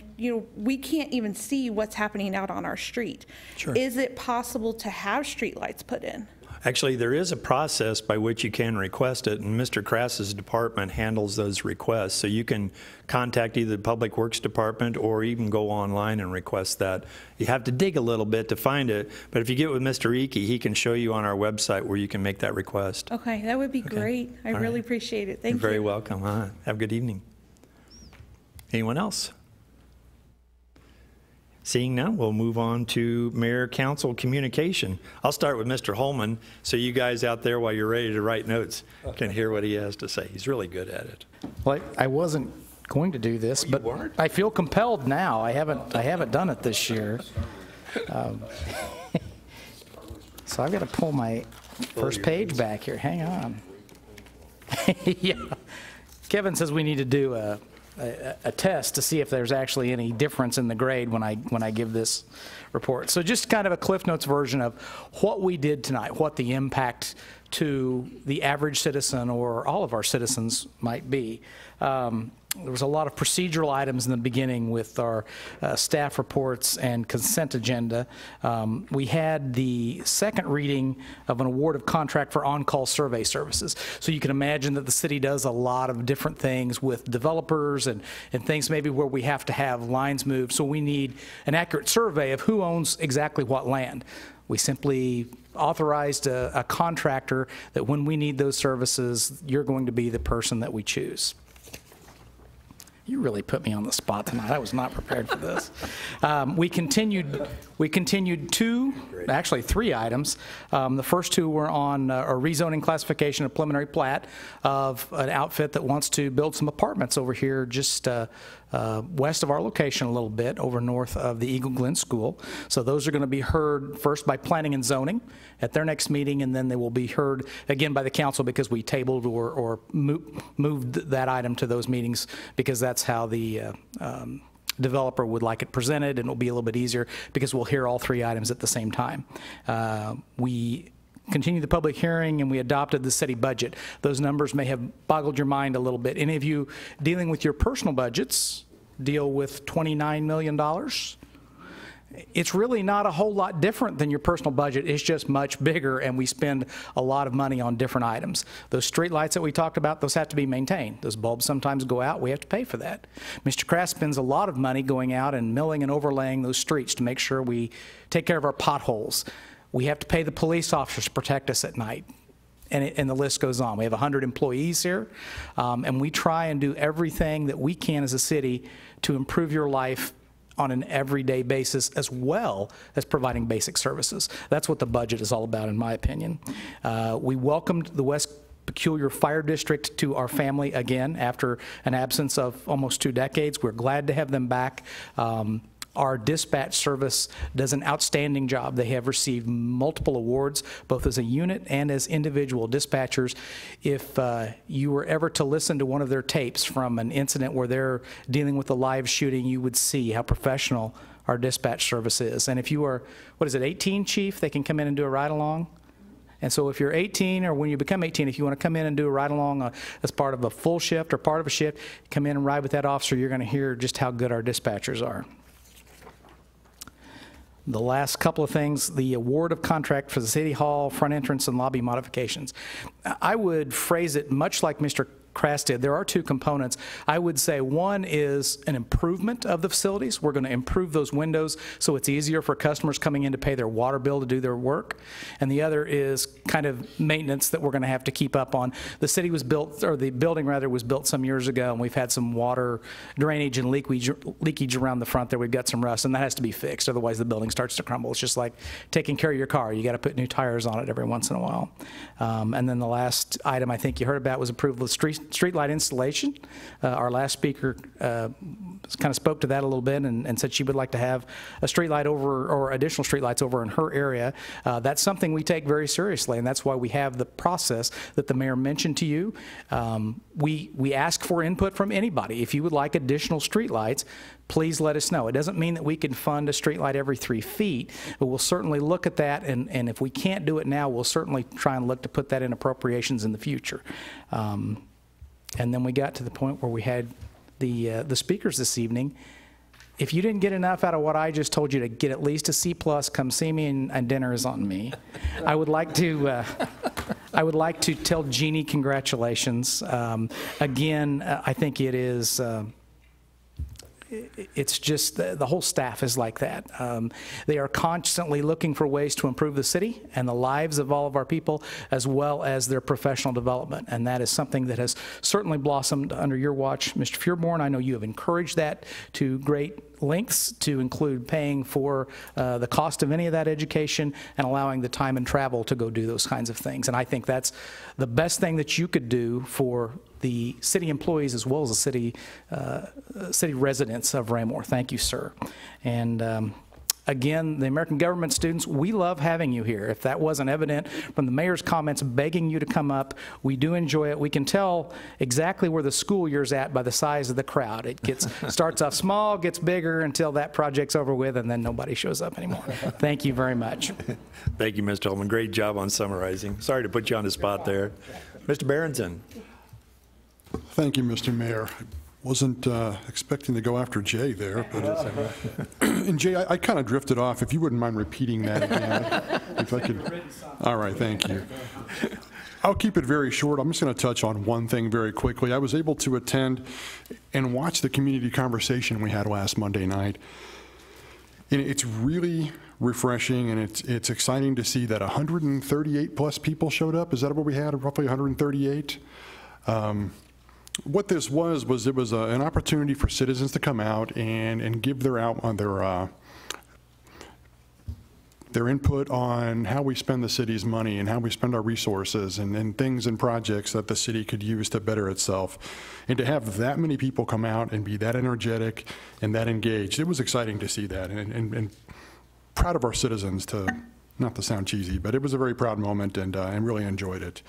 we can't even see what's happening out on our street. Sure. Is it possible to have street lights put in? Actually, there is a process by which you can request it, and Mr. Crass's department handles those requests. So you can contact either the Public Works Department or even go online and request that. You have to dig a little bit to find it, but if you get with Mr. Icky, he can show you on our website where you can make that request. Okay, that would be great. I really appreciate it. Thank you. You're very welcome. Have a good evening. Anyone else? Seeing none, we'll move on to Mayor Council communication. I'll start with Mr. Holman, so you guys out there, while you're ready to write notes, can hear what he has to say. He's really good at it. Well, I wasn't going to do this, but I feel compelled now. I haven't done it this year. So I've got to pull my first page back here. Hang on. Yeah. Kevin says we need to do a test to see if there's actually any difference in the grade when I give this report. So just kind of a Cliff Notes version of what we did tonight, what the impact to the average citizen or all of our citizens might be. There was a lot of procedural items in the beginning with our staff reports and consent agenda. We had the second reading of an award of contract for on-call survey services. So you can imagine that the city does a lot of different things with developers and things maybe where we have to have lines moved. So we need an accurate survey of who owns exactly what land. We simply authorized a contractor that when we need those services, you're going to be the person that we choose. You really put me on the spot tonight. I was not prepared for this. We continued three items. The first two were on a rezoning classification of preliminary plat of an outfit that wants to build some apartments over here just west of our location a little bit, over north of the Eagle Glen School. So those are going to be heard first by Planning and Zoning at their next meeting, and then they will be heard again by the council because we tabled or moved that item to those meetings because that's how the developer would like it presented, and it'll be a little bit easier because we'll hear all three items at the same time. We continued the public hearing and we adopted the city budget. Those numbers may have boggled your mind a little bit. Any of you dealing with your personal budgets deal with $29 million? It's really not a whole lot different than your personal budget. It's just much bigger, and we spend a lot of money on different items. Those street lights that we talked about, those have to be maintained. Those bulbs sometimes go out. We have to pay for that. Mr. Crass spends a lot of money going out and milling and overlaying those streets to make sure we take care of our potholes. We have to pay the police officers to protect us at night. And the list goes on. We have 100 employees here, and we try and do everything that we can as a city to improve your life on an everyday basis, as well as providing basic services. That's what the budget is all about, in my opinion. We welcomed the West Peculiar Fire District to our family again after an absence of almost 2 decades. We're glad to have them back. Our dispatch service does an outstanding job. They have received multiple awards, both as a unit and as individual dispatchers. If you were ever to listen to one of their tapes from an incident where they're dealing with a live shooting, you would see how professional our dispatch service is. And if you are, 18, Chief, they can come in and do a ride-along? And so if you're 18, or when you become 18, if you want to come in and do a ride-along as part of a full shift or part of a shift, come in and ride with that officer, you're going to hear just how good our dispatchers are. The last couple of things, the award of contract for the City Hall front entrance and lobby modifications. I would phrase it much like Mr. Crass did. There are two components. I would say one is an improvement of the facilities. We're going to improve those windows so it's easier for customers coming in to pay their water bill to do their work. And the other is kind of maintenance that we're going to have to keep up on. The city was built, or the building rather, was built some years ago, and we've had some water drainage and leakage around the front there. We've got some rust, and that has to be fixed. Otherwise, the building starts to crumble. It's just like taking care of your car. You got to put new tires on it every once in a while. And then the last item I think you heard about was approval of street light installation. Our last speaker kind of spoke to that a little bit and said she would like to have a street light over, or additional street lights over in her area. That's something we take very seriously, and that's why we have the process that the mayor mentioned to you. We ask for input from anybody. If you would like additional street lights, please let us know. It doesn't mean that we can fund a street light every 3 feet, but we'll certainly look at that, and if we can't do it now, we'll certainly try and look to put that in appropriations in the future. And then we got to the point where we had the speakers this evening. If you didn't get enough out of what I just told you to get at least a C+, come see me, and dinner is on me. I would like to tell Jeannie congratulations. Again, I think it is. It's just the whole staff is like that. They are constantly looking for ways to improve the city and the lives of all of our people, as well as their professional development. And that is something that has certainly blossomed under your watch, Mr. Feuerborn. I know you have encouraged that to great lengths, to include paying for the cost of any of that education and allowing the time and travel to go do those kinds of things. And I think that's the best thing that you could do for the city employees as well as the city residents of Raymore. Thank you, sir. And again, the American government students, we love having you here. If that wasn't evident from the mayor's comments begging you to come up, we do enjoy it. We can tell exactly where the school year's at by the size of the crowd. It starts off small, gets bigger until that project's over with, and then nobody shows up anymore. Thank you very much. Thank you, Mr. Holman. Great job on summarizing. Sorry to put you on the spot there. Mr. Berenson. Thank you, Mr. Mayor. I wasn't expecting to go after Jay there, but and Jay, I kind of drifted off. If you wouldn't mind repeating that again, if I could. All right, thank you. I'll keep it very short. I'm just going to touch on one thing very quickly. I was able to attend and watch the community conversation we had last Monday night. And it's really refreshing, and it's exciting to see that 138 plus people showed up. Is that what we had? Roughly 138. What this was it was an opportunity for citizens to come out and give their input on how we spend the city's money and how we spend our resources and things and projects that the city could use to better itself. And to have that many people come out and be that energetic and that engaged, it was exciting to see that, and proud of our citizens, to not to sound cheesy, but it was a very proud moment, and really enjoyed it.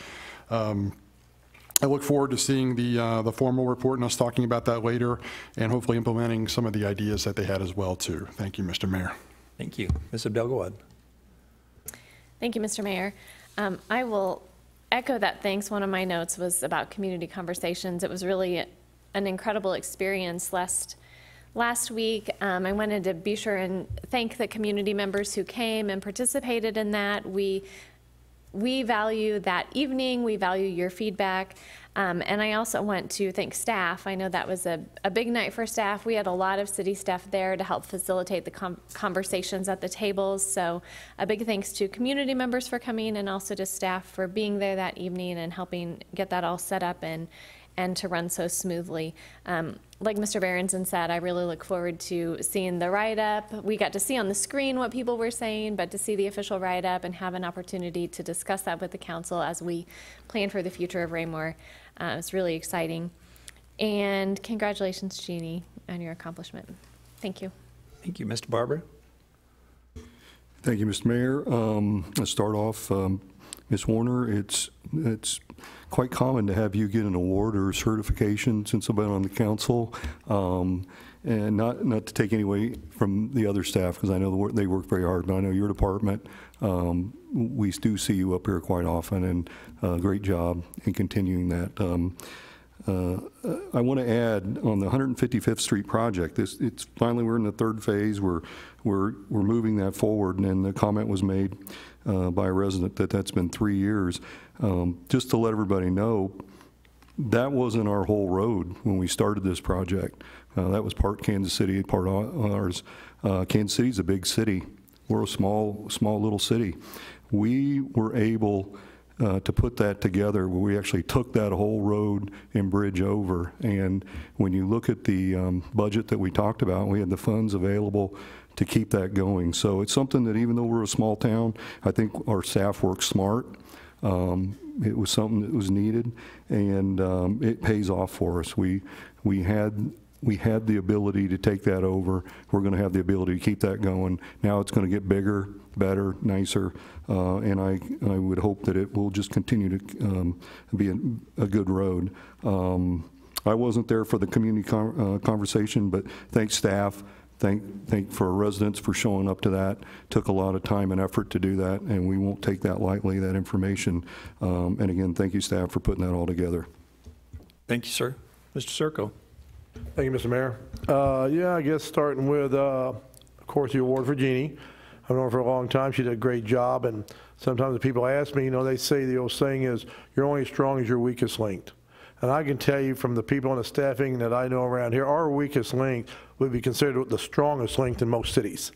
I look forward to seeing the formal report and us talking about that later, and hopefully implementing some of the ideas that they had as well too. Thank you, Mr. Mayor. Thank you. Ms. Abdelgawad. Thank you, Mr. Mayor. I will echo that thanks. One of my notes was about community conversations. It was really an incredible experience last week. I wanted to be sure and thank the community members who came and participated in that. We value that evening. We value your feedback. And I also want to thank staff. I know that was a big night for staff. We had a lot of city staff there to help facilitate the conversations at the tables. So a big thanks to community members for coming, and also to staff for being there that evening and helping get that all set up and to run so smoothly. Like Mr. Berenson said, I really look forward to seeing the write-up. We got to see on the screen what people were saying, but to see the official write-up and have an opportunity to discuss that with the council as we plan for the future of Raymore, it's really exciting. And congratulations, Jeannie, on your accomplishment. Thank you. Thank you. Mr. Barber? Thank you, Mr. Mayor. Let's start off, Ms. Warner, it's quite common to have you get an award or certification since I've been on the council. And not to take any away from the other staff, because I know they work very hard, but I know your department, we do see you up here quite often, and great job in continuing that. I want to add on the 155th Street project, it's finally, we're in the third phase, we're moving that forward, and the comment was made by a resident that that's been 3 years. Just to let everybody know, that wasn't our whole road when we started this project. That was part Kansas City, part ours. Kansas City's a big city. We're a small little city. We were able to put that together where we actually took that whole road and bridge over. And when you look at the budget that we talked about, we had the funds available to keep that going. So it's something that even though we're a small town, I think our staff works smart. It was something that was needed, and it pays off for us. We had the ability to take that over. We're going to have the ability to keep that going. Now it's going to get bigger, better, nicer, and I would hope that it will just continue to be a good road. I wasn't there for the community conversation, but thanks staff. Thank for residents for showing up to that. Took a lot of time and effort to do that, and we won't take that lightly, that information. And again, thank you, staff, for putting that all together. Thank you, sir. Mr. Circo. Thank you, Mr. Mayor. Yeah, I guess starting with, of course, the award for Jeannie. I've known her for a long time. She did a great job, and sometimes the people ask me, you know, they say the old saying is, you're only as strong as your weakest link. And I can tell you from the people on the staffing that I know around here, our weakest link would be considered the strongest link in most cities.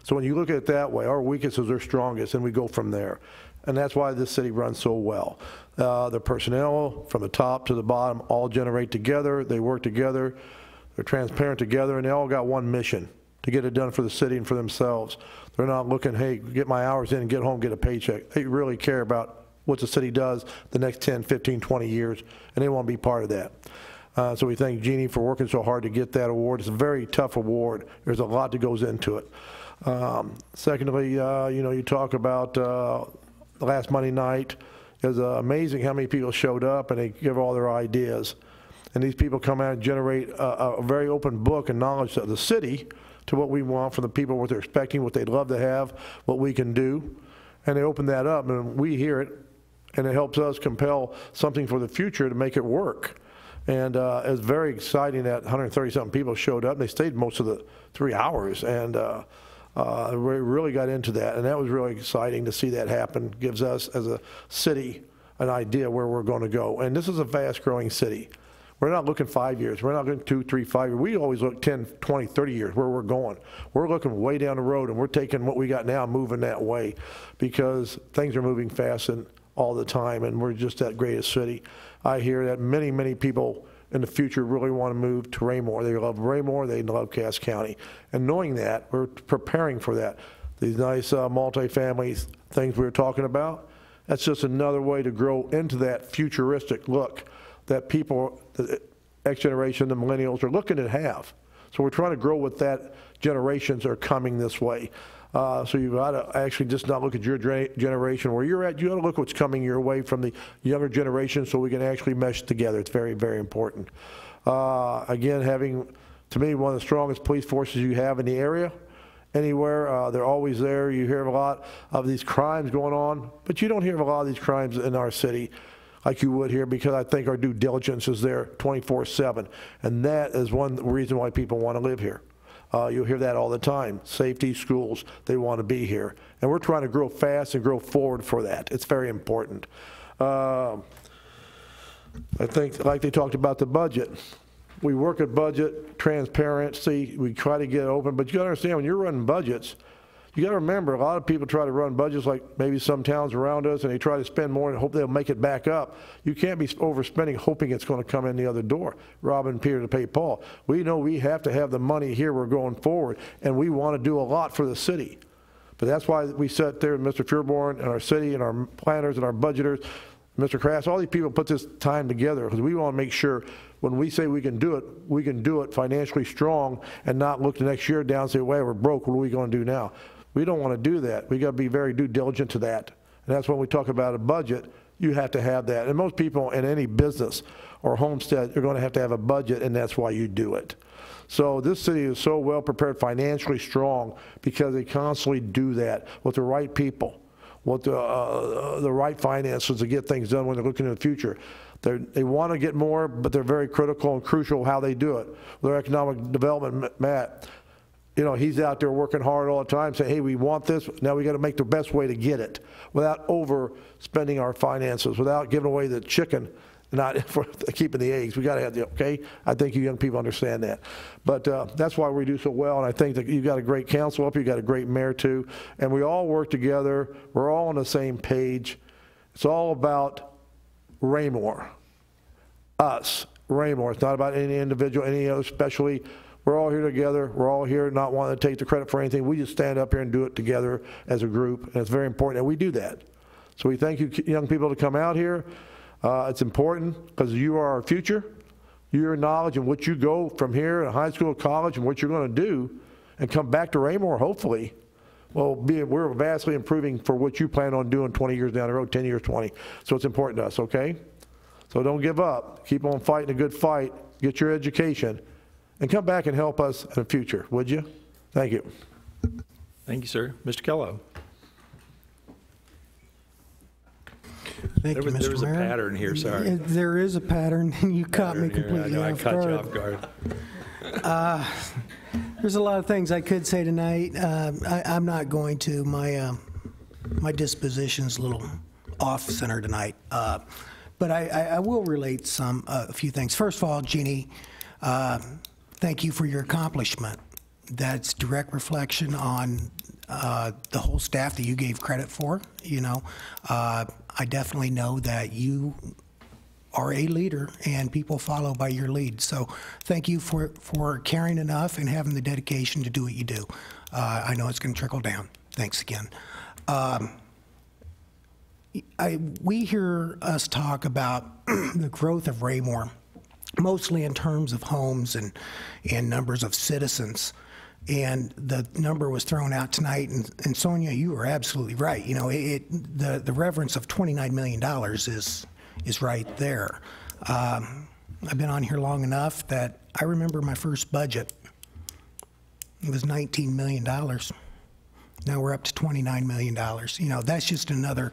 So when you look at it that way, our weakest is our strongest, and we go from there. And that's why this city runs so well. The personnel from the top to the bottom all generate together, they work together, they're transparent together, and they all got one mission, to get it done for the city and for themselves. They're not looking, hey, get my hours in, get home, get a paycheck. They really care about what the city does the next 10, 15, 20 years, and they want to be part of that. So we thank Jeannie for working so hard to get that award. It's a very tough award. There's a lot that goes into it. Secondly, you know, you talk about last Monday night. It was amazing how many people showed up and they give all their ideas. And these people come out and generate a very open book and knowledge of the city to what we want from the people, what they're expecting, what they'd love to have, what we can do. And they open that up and we hear it, and it helps us compel something for the future to make it work. And it's very exciting that 130-something people showed up, and they stayed most of the 3 hours, and we really got into that, and that was really exciting to see that happen. Gives us, as a city, an idea where we're going to go. And this is a fast-growing city. We're not looking 5 years. We're not looking 2, 3, 5 years. We always look 10, 20, 30 years where we're going. We're looking way down the road, and we're taking what we got now, moving that way, because things are moving fast and all the time, and we're just that great a city. I hear that many, many people in the future really want to move to Raymore. They love Raymore, they love Cass County. And knowing that, we're preparing for that. These nice multi-family things we were talking about, that's just another way to grow into that futuristic look that people, the X generation, the millennials, are looking to have. So we're trying to grow with that generations are coming this way. So you've got to actually just not look at your generation where you're at. You got to look what's coming your way from the younger generation so we can actually mesh together. It's very, very important. Again, having, to me, one of the strongest police forces you have in the area, anywhere. They're always there. You hear a lot of these crimes going on, but you don't hear of a lot of these crimes in our city like you would here, because I think our due diligence is there 24/7. And that is one reason why people want to live here. You'll hear that all the time. Safety, schools, they want to be here. And we're trying to grow fast and grow forward for that. It's very important. I think, like they talked about the budget, we work at budget, transparency, we try to get open, but you gotta understand, when you're running budgets, you gotta remember, a lot of people try to run budgets like maybe some towns around us, and they try to spend more and hope they'll make it back up. You can't be overspending hoping it's gonna come in the other door, robbing Peter to pay Paul. We know we have to have the money here, we're going forward, and we wanna do a lot for the city. But that's why we sat there, Mr. Feuerborn and our city and our planners and our budgeters, Mr. Kraft, all these people put this time together because we want to make sure when we say we can do it financially strong and not look the next year down and say, well, we're broke, what are we going to do now? We don't want to do that. We got to be very due diligent to that. And that's when we talk about a budget, you have to have that. And most people in any business or homestead are going to have a budget, and that's why you do it. So this city is so well prepared, financially strong, because they constantly do that with the right people, with the right finances to get things done when they're looking in the future. They want to get more, but they're very critical and crucial how they do it. With their economic development, Matt, you know, he's out there working hard all the time saying, hey, we want this, now we got to make the best way to get it without overspending our finances, without giving away the chicken, not for keeping the eggs. We got to have the, okay? I think you young people understand that. But that's why we do so well, and I think that you've got a great council up, you've got a great mayor too, and we all work together, we're all on the same page. It's all about Raymore, us, Raymore. It's not about any individual, any other specialty. We're all here together. We're all here not wanting to take the credit for anything. We just stand up here and do it together as a group, and it's very important that we do that. So we thank you young people to come out here. It's important because you are our future. Your knowledge and what you go from here in high school, college, and what you're going to do and come back to Raymore, hopefully, well, we're vastly improving for what you plan on doing 20 years down the road, 10 years, 20. So it's important to us, okay? So don't give up. Keep on fighting a good fight. Get your education. And come back and help us in the future, would you? Thank you. Thank you, sir. Mr. Kellogg. Thank you, Mr. Mayor. There was a pattern here, sorry. There is a pattern, and you caught me completely I off caught guard. you off guard. There's a lot of things I could say tonight. I'm not going to. My disposition's a little off-center tonight. But I will relate a few things. First of all, Jeannie, thank you for your accomplishment. That's direct reflection on the whole staff that you gave credit for. You know, I definitely know that you are a leader and people follow by your lead. So thank you for caring enough and having the dedication to do what you do. I know it's going to trickle down. Thanks again. We hear us talk about the growth of Raymore, mostly in terms of homes and numbers of citizens. And the number was thrown out tonight, and Sonia, you were absolutely right. You know, the reference of $29 million is right there. I've been on here long enough that I remember my first budget. It was $19 million. Now we're up to $29 million. You know, that's just another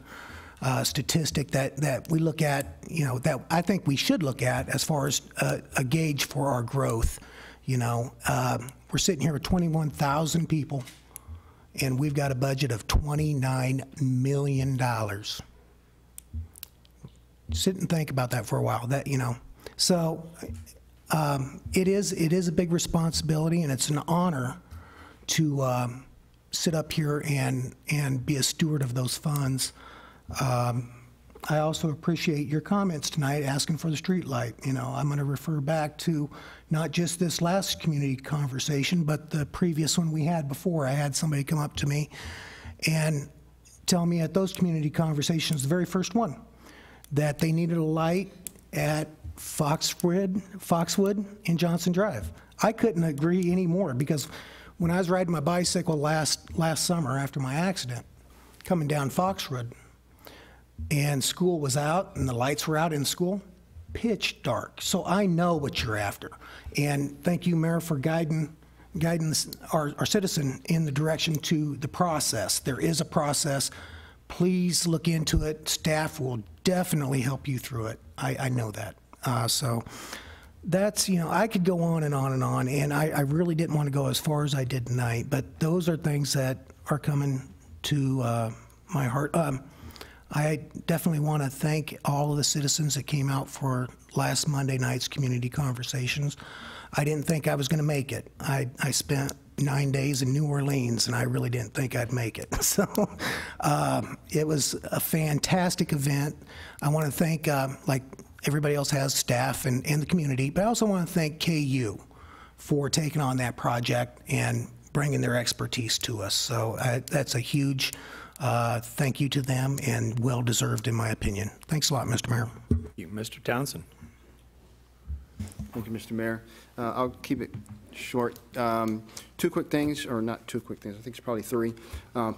statistic that we look at, you know, that I think we should look at as far as a gauge for our growth. You know, we're sitting here with 21,000 people, and we've got a budget of $29 million. Sit and think about that for a while. That, you know, so it is a big responsibility, and it's an honor to sit up here and be a steward of those funds. I also appreciate your comments tonight asking for the street light. You know, I'm going to refer back to not just this last community conversation, but the previous one we had before. I had somebody come up to me and tell me at those community conversations, the very first one, that they needed a light at Foxwood and Johnson Drive. I couldn't agree any more, because when I was riding my bicycle last summer after my accident, coming down Foxwood, and school was out and the lights were out in school, pitch dark. So I know what you're after. And thank you, Mayor, for guiding our citizen in the direction to the process. There is a process. Please look into it. Staff will definitely help you through it. I know that. So that's, you know, I could go on and on and on, and I really didn't want to go as far as I did tonight, but those are things that are coming to my heart. I definitely want to thank all of the citizens that came out for last Monday night's community conversations. I didn't think I was going to make it. I spent 9 days in New Orleans, and I really didn't think I'd make it. So it was a fantastic event. I want to thank, like everybody else has, staff and the community, but I also want to thank KU for taking on that project and bringing their expertise to us. So that's a huge Thank you to them, and well-deserved in my opinion. Thanks a lot, Mr. Mayor. You, Mr. Townsend. Thank you, Mr. Mayor. I'll keep it short. Two quick things, or not two quick things, I think it's probably three.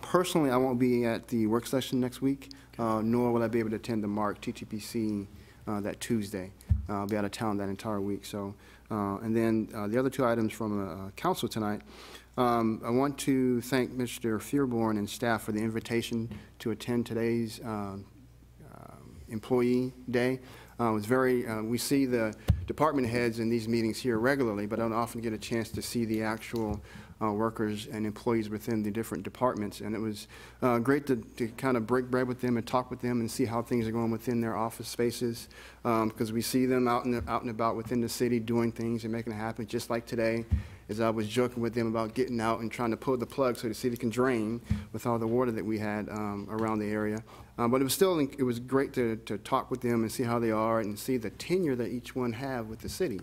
Personally, I won't be at the work session next week, nor will I be able to attend the MARC TTPC that Tuesday. I'll be out of town that entire week. So, and then the other two items from council tonight. I want to thank Mr. Fearborn and staff for the invitation to attend today's Employee Day. It was very, we see the department heads in these meetings here regularly, but I don't often get a chance to see the actual workers and employees within the different departments. And it was great to kind of break bread with them and talk with them and see how things are going within their office spaces, because we see them out and about within the city doing things and making it happen, just like today. As I was joking with them about getting out and trying to pull the plug so the city can drain with all the water that we had around the area. But it was still, it was great to talk with them and see how they are and see the tenure that each one have with the city.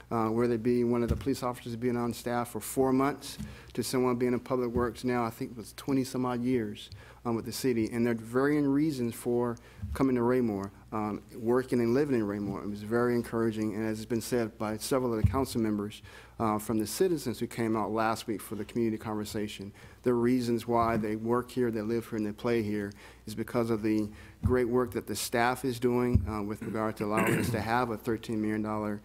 Whether it be one of the police officers being on staff for 4 months to someone being in public works now, I think it was 20 some odd years with the city. And there are varying reasons for coming to Raymore, working and living in Raymore. It was very encouraging, and as has been said by several of the council members, from the citizens who came out last week for the community conversation, the reasons why they work here, they live here, and they play here is because of the great work that the staff is doing with regard to allowing us to have a $13 million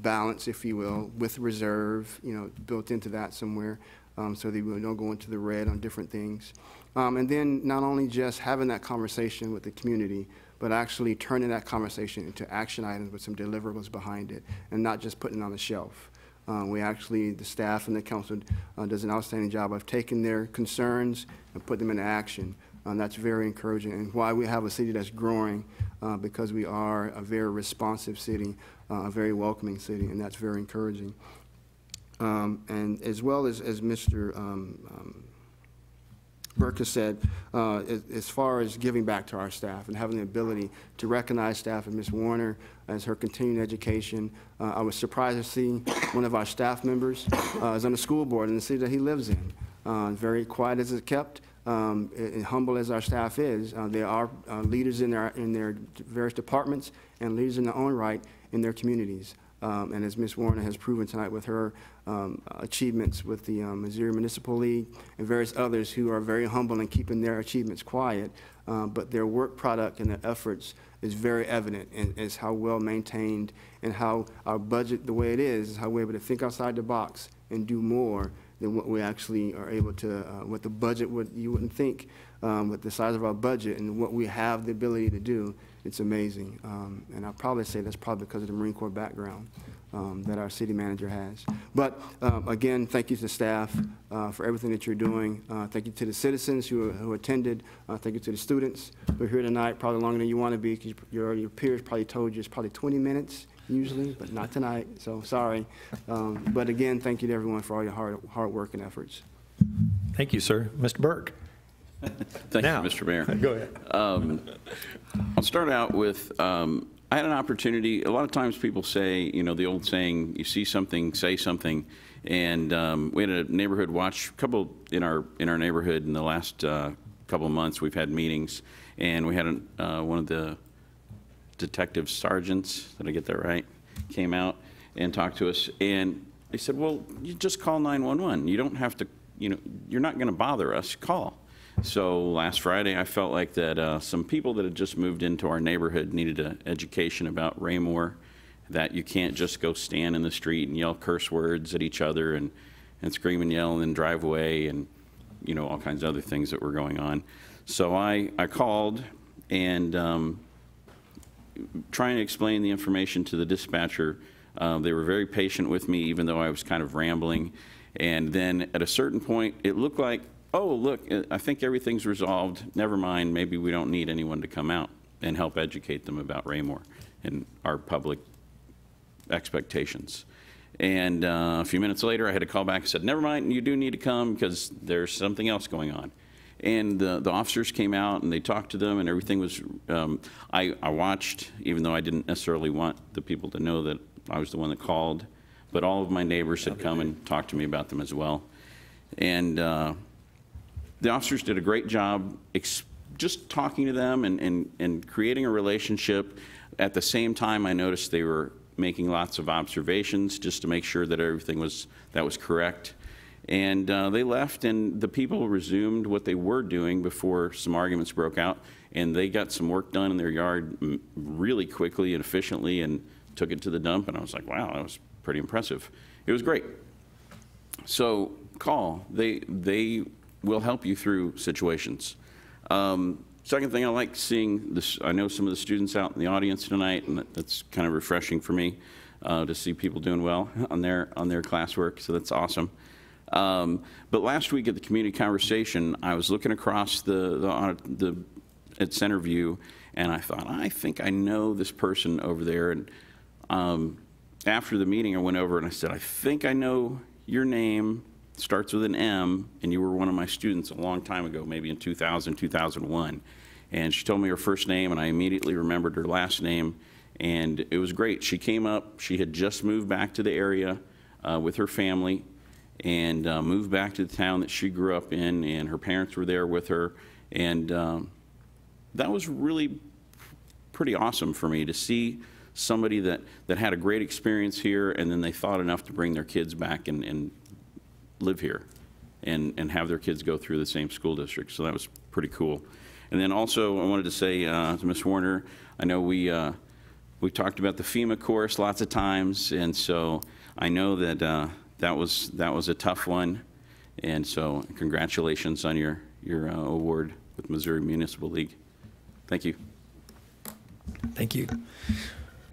balance, if you will, with reserve, built into that somewhere, so that we don't go into the red on different things. And then not only just having that conversation with the community, but actually turning that conversation into action items with some deliverables behind it, and not just putting it on the shelf. We actually, the staff and the council does an outstanding job of taking their concerns and put them into action. That's very encouraging, and why we have a city that's growing, because we are a very responsive city, a very welcoming city, and that's very encouraging. And as well as Mr. Burke has said, as far as giving back to our staff and having the ability to recognize staff, and Ms. Warner as her continuing education. I was surprised to see one of our staff members is on the school board in the city that he lives in. Very quiet as it's kept, and humble as our staff is. They are leaders in their various departments and leaders in their own right in their communities. And as Ms. Warner has proven tonight with her achievements with the Missouri Municipal League and various others who are very humble in keeping their achievements quiet, but their work product and their efforts is very evident, and is how well maintained, and how our budget, the way it is how we're able to think outside the box and do more than what we actually are able to, what the budget would, you wouldn't think, with the size of our budget and what we have the ability to do. It's amazing. And I'll probably say that's probably because of the Marine Corps background that our city manager has. But again, thank you to staff for everything that you're doing. Thank you to the citizens who attended. Thank you to the students who are here tonight, probably longer than you want to be, because your peers probably told you it's probably 20 minutes usually, but not tonight, so sorry. But again, thank you to everyone for all your hard work and efforts. Thank you, sir. Mr. Burke. Thank you, Mr. Mayor. Go ahead. I'll start out with, I had an opportunity, a lot of times people say, the old saying, you see something, say something, and we had a neighborhood watch, couple in our neighborhood in the last couple of months. We've had meetings, and we had one of the detective sergeants, did I get that right, came out and talked to us, and they said, well, you just call 911. You don't have to, you're not going to bother us, call. So last Friday, I felt like that some people that had just moved into our neighborhood needed an education about Raymore, that you can't just go stand in the street and yell curse words at each other and scream and yell and then drive away, and all kinds of other things that were going on. So I called and trying to explain the information to the dispatcher. They were very patient with me, even though I was kind of rambling. And then at a certain point, it looked like, oh, look, I think everything's resolved. Never mind, maybe we don't need anyone to come out and help educate them about Raymore and our public expectations. And a few minutes later, I had to call back and said, never mind, you do need to come because there's something else going on. And the officers came out and they talked to them, and everything was, I watched, even though I didn't necessarily want the people to know that I was the one that called, but all of my neighbors had come and talked to me about them as well. And the officers did a great job just talking to them and creating a relationship. At the same time, I noticed they were making lots of observations just to make sure that everything was correct. And they left, and the people resumed what they were doing before some arguments broke out, and they got some work done in their yard really quickly and efficiently and took it to the dump, and I was like, wow, that was pretty impressive. It was great. So call. They will help you through situations. Second thing, I like seeing this. I know some of the students out in the audience tonight, and that's kind of refreshing for me to see people doing well on their classwork, so that's awesome. But last week at the community conversation, I was looking across at Centerview, and I thought, I think I know this person over there. And after the meeting, I went over and I said, I think I know your name. Starts with an M, and you were one of my students a long time ago, maybe in 2000, 2001. And she told me her first name, and I immediately remembered her last name, and it was great. She came up. She had just moved back to the area with her family, and moved back to the town that she grew up in, and her parents were there with her. And that was really pretty awesome for me to see somebody that had a great experience here, and then they thought enough to bring their kids back and live here and have their kids go through the same school district. So that was pretty cool. And then also I wanted to say to Ms. Warner, I know we talked about the FEMA course lots of times, and so I know that that was a tough one. And so congratulations on your award with Missouri Municipal League. Thank you. Thank you.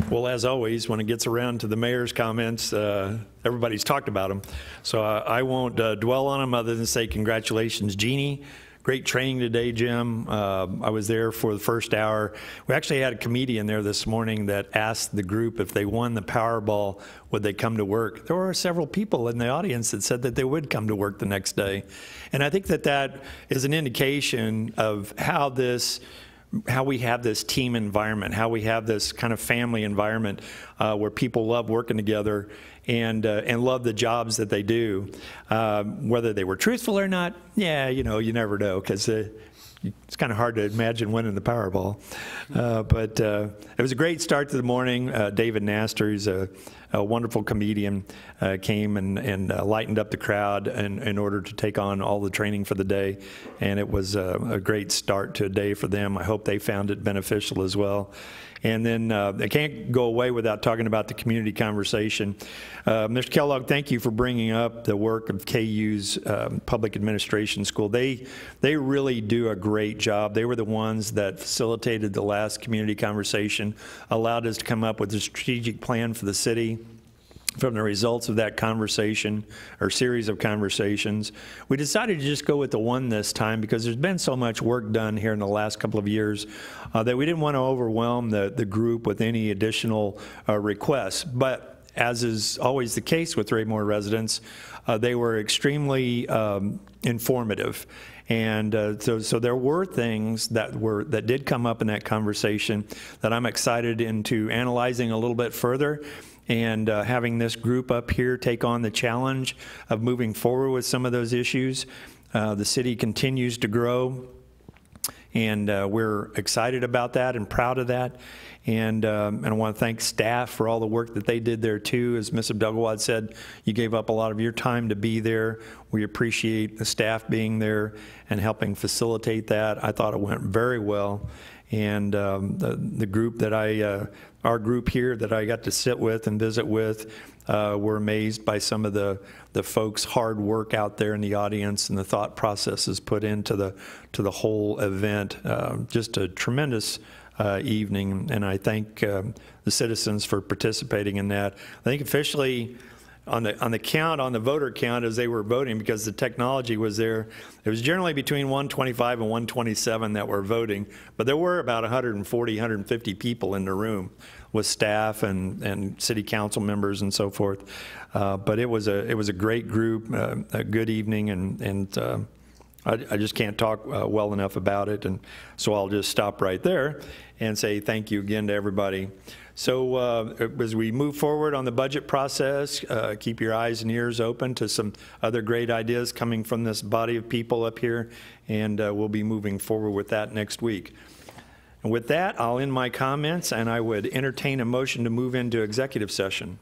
Well, as always, when it gets around to the mayor's comments, everybody's talked about them. So I won't dwell on them other than say congratulations, Jeannie. Great training today, Jim. I was there for the first hour. We actually had a comedian there this morning that asked the group if they won the Powerball, would they come to work? There were several people in the audience that said that they would come to work the next day. And I think that is an indication of how we have this team environment, how we have this kind of family environment where people love working together and love the jobs that they do. Whether they were truthful or not, yeah, you never know, because it's kind of hard to imagine winning the Powerball. But it was a great start to the morning. David Nastor, who's a wonderful comedian, came and lightened up the crowd in order to take on all the training for the day. And it was a great start to a day for them. I hope they found it beneficial as well. And then I can't go away without talking about the community conversation. Mr. Kellogg, thank you for bringing up the work of KU's Public Administration School. They really do a great job. They were the ones that facilitated the last community conversation, allowed us to come up with a strategic plan for the city. From the results of that conversation, or series of conversations, we decided to just go with the one this time because there's been so much work done here in the last couple of years that we didn't want to overwhelm the group with any additional requests. But as is always the case with Raymore residents, they were extremely informative. And so there were things that did come up in that conversation that I'm excited into analyzing a little bit further, and having this group up here take on the challenge of moving forward with some of those issues. The city continues to grow, and we're excited about that and proud of that. And I want to thank staff for all the work that they did there too. As Ms. Abdelgawad said, you gave up a lot of your time to be there. We appreciate the staff being there and helping facilitate that. I thought it went very well. And the group that our group here that I got to sit with and visit with were amazed by some of the folks' hard work out there in the audience and the thought processes put into the whole event. Just a tremendous evening, and I thank the citizens for participating in that. I think officially, on the voter count as they were voting, because the technology was there, it was generally between 125 and 127 that were voting, but there were about 140, 150 people in the room with staff and city council members and so forth. But it was a great group, a good evening, and I just can't talk well enough about it, and so I'll just stop right there and say thank you again to everybody. So as we move forward on the budget process, keep your eyes and ears open to some other great ideas coming from this body of people up here, and we'll be moving forward with that next week. And with that, I'll end my comments, and I would entertain a motion to move into executive session.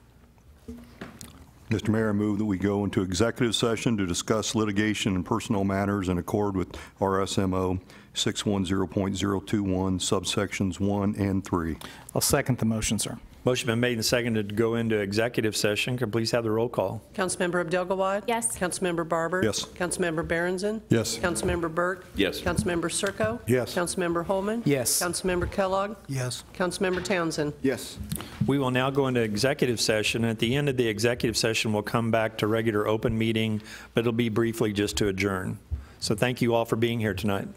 Mr. Mayor, I move that we go into executive session to discuss litigation and personnel matters in accord with RSMO 610.021 subsections 1 and 3. I'll second the motion, sir. Motion been made and seconded to go into executive session. Could please have the roll call? Councilmember Abdelgawad? Yes. Councilmember Barber? Yes. Councilmember Berenson? Yes. Councilmember Burke? Yes. Councilmember Circo? Yes. Councilmember Holman? Yes. Councilmember Kellogg? Yes. Councilmember Townsend? Yes. We will now go into executive session. At the end of the executive session, we'll come back to regular open meeting, but it'll be briefly just to adjourn. So thank you all for being here tonight.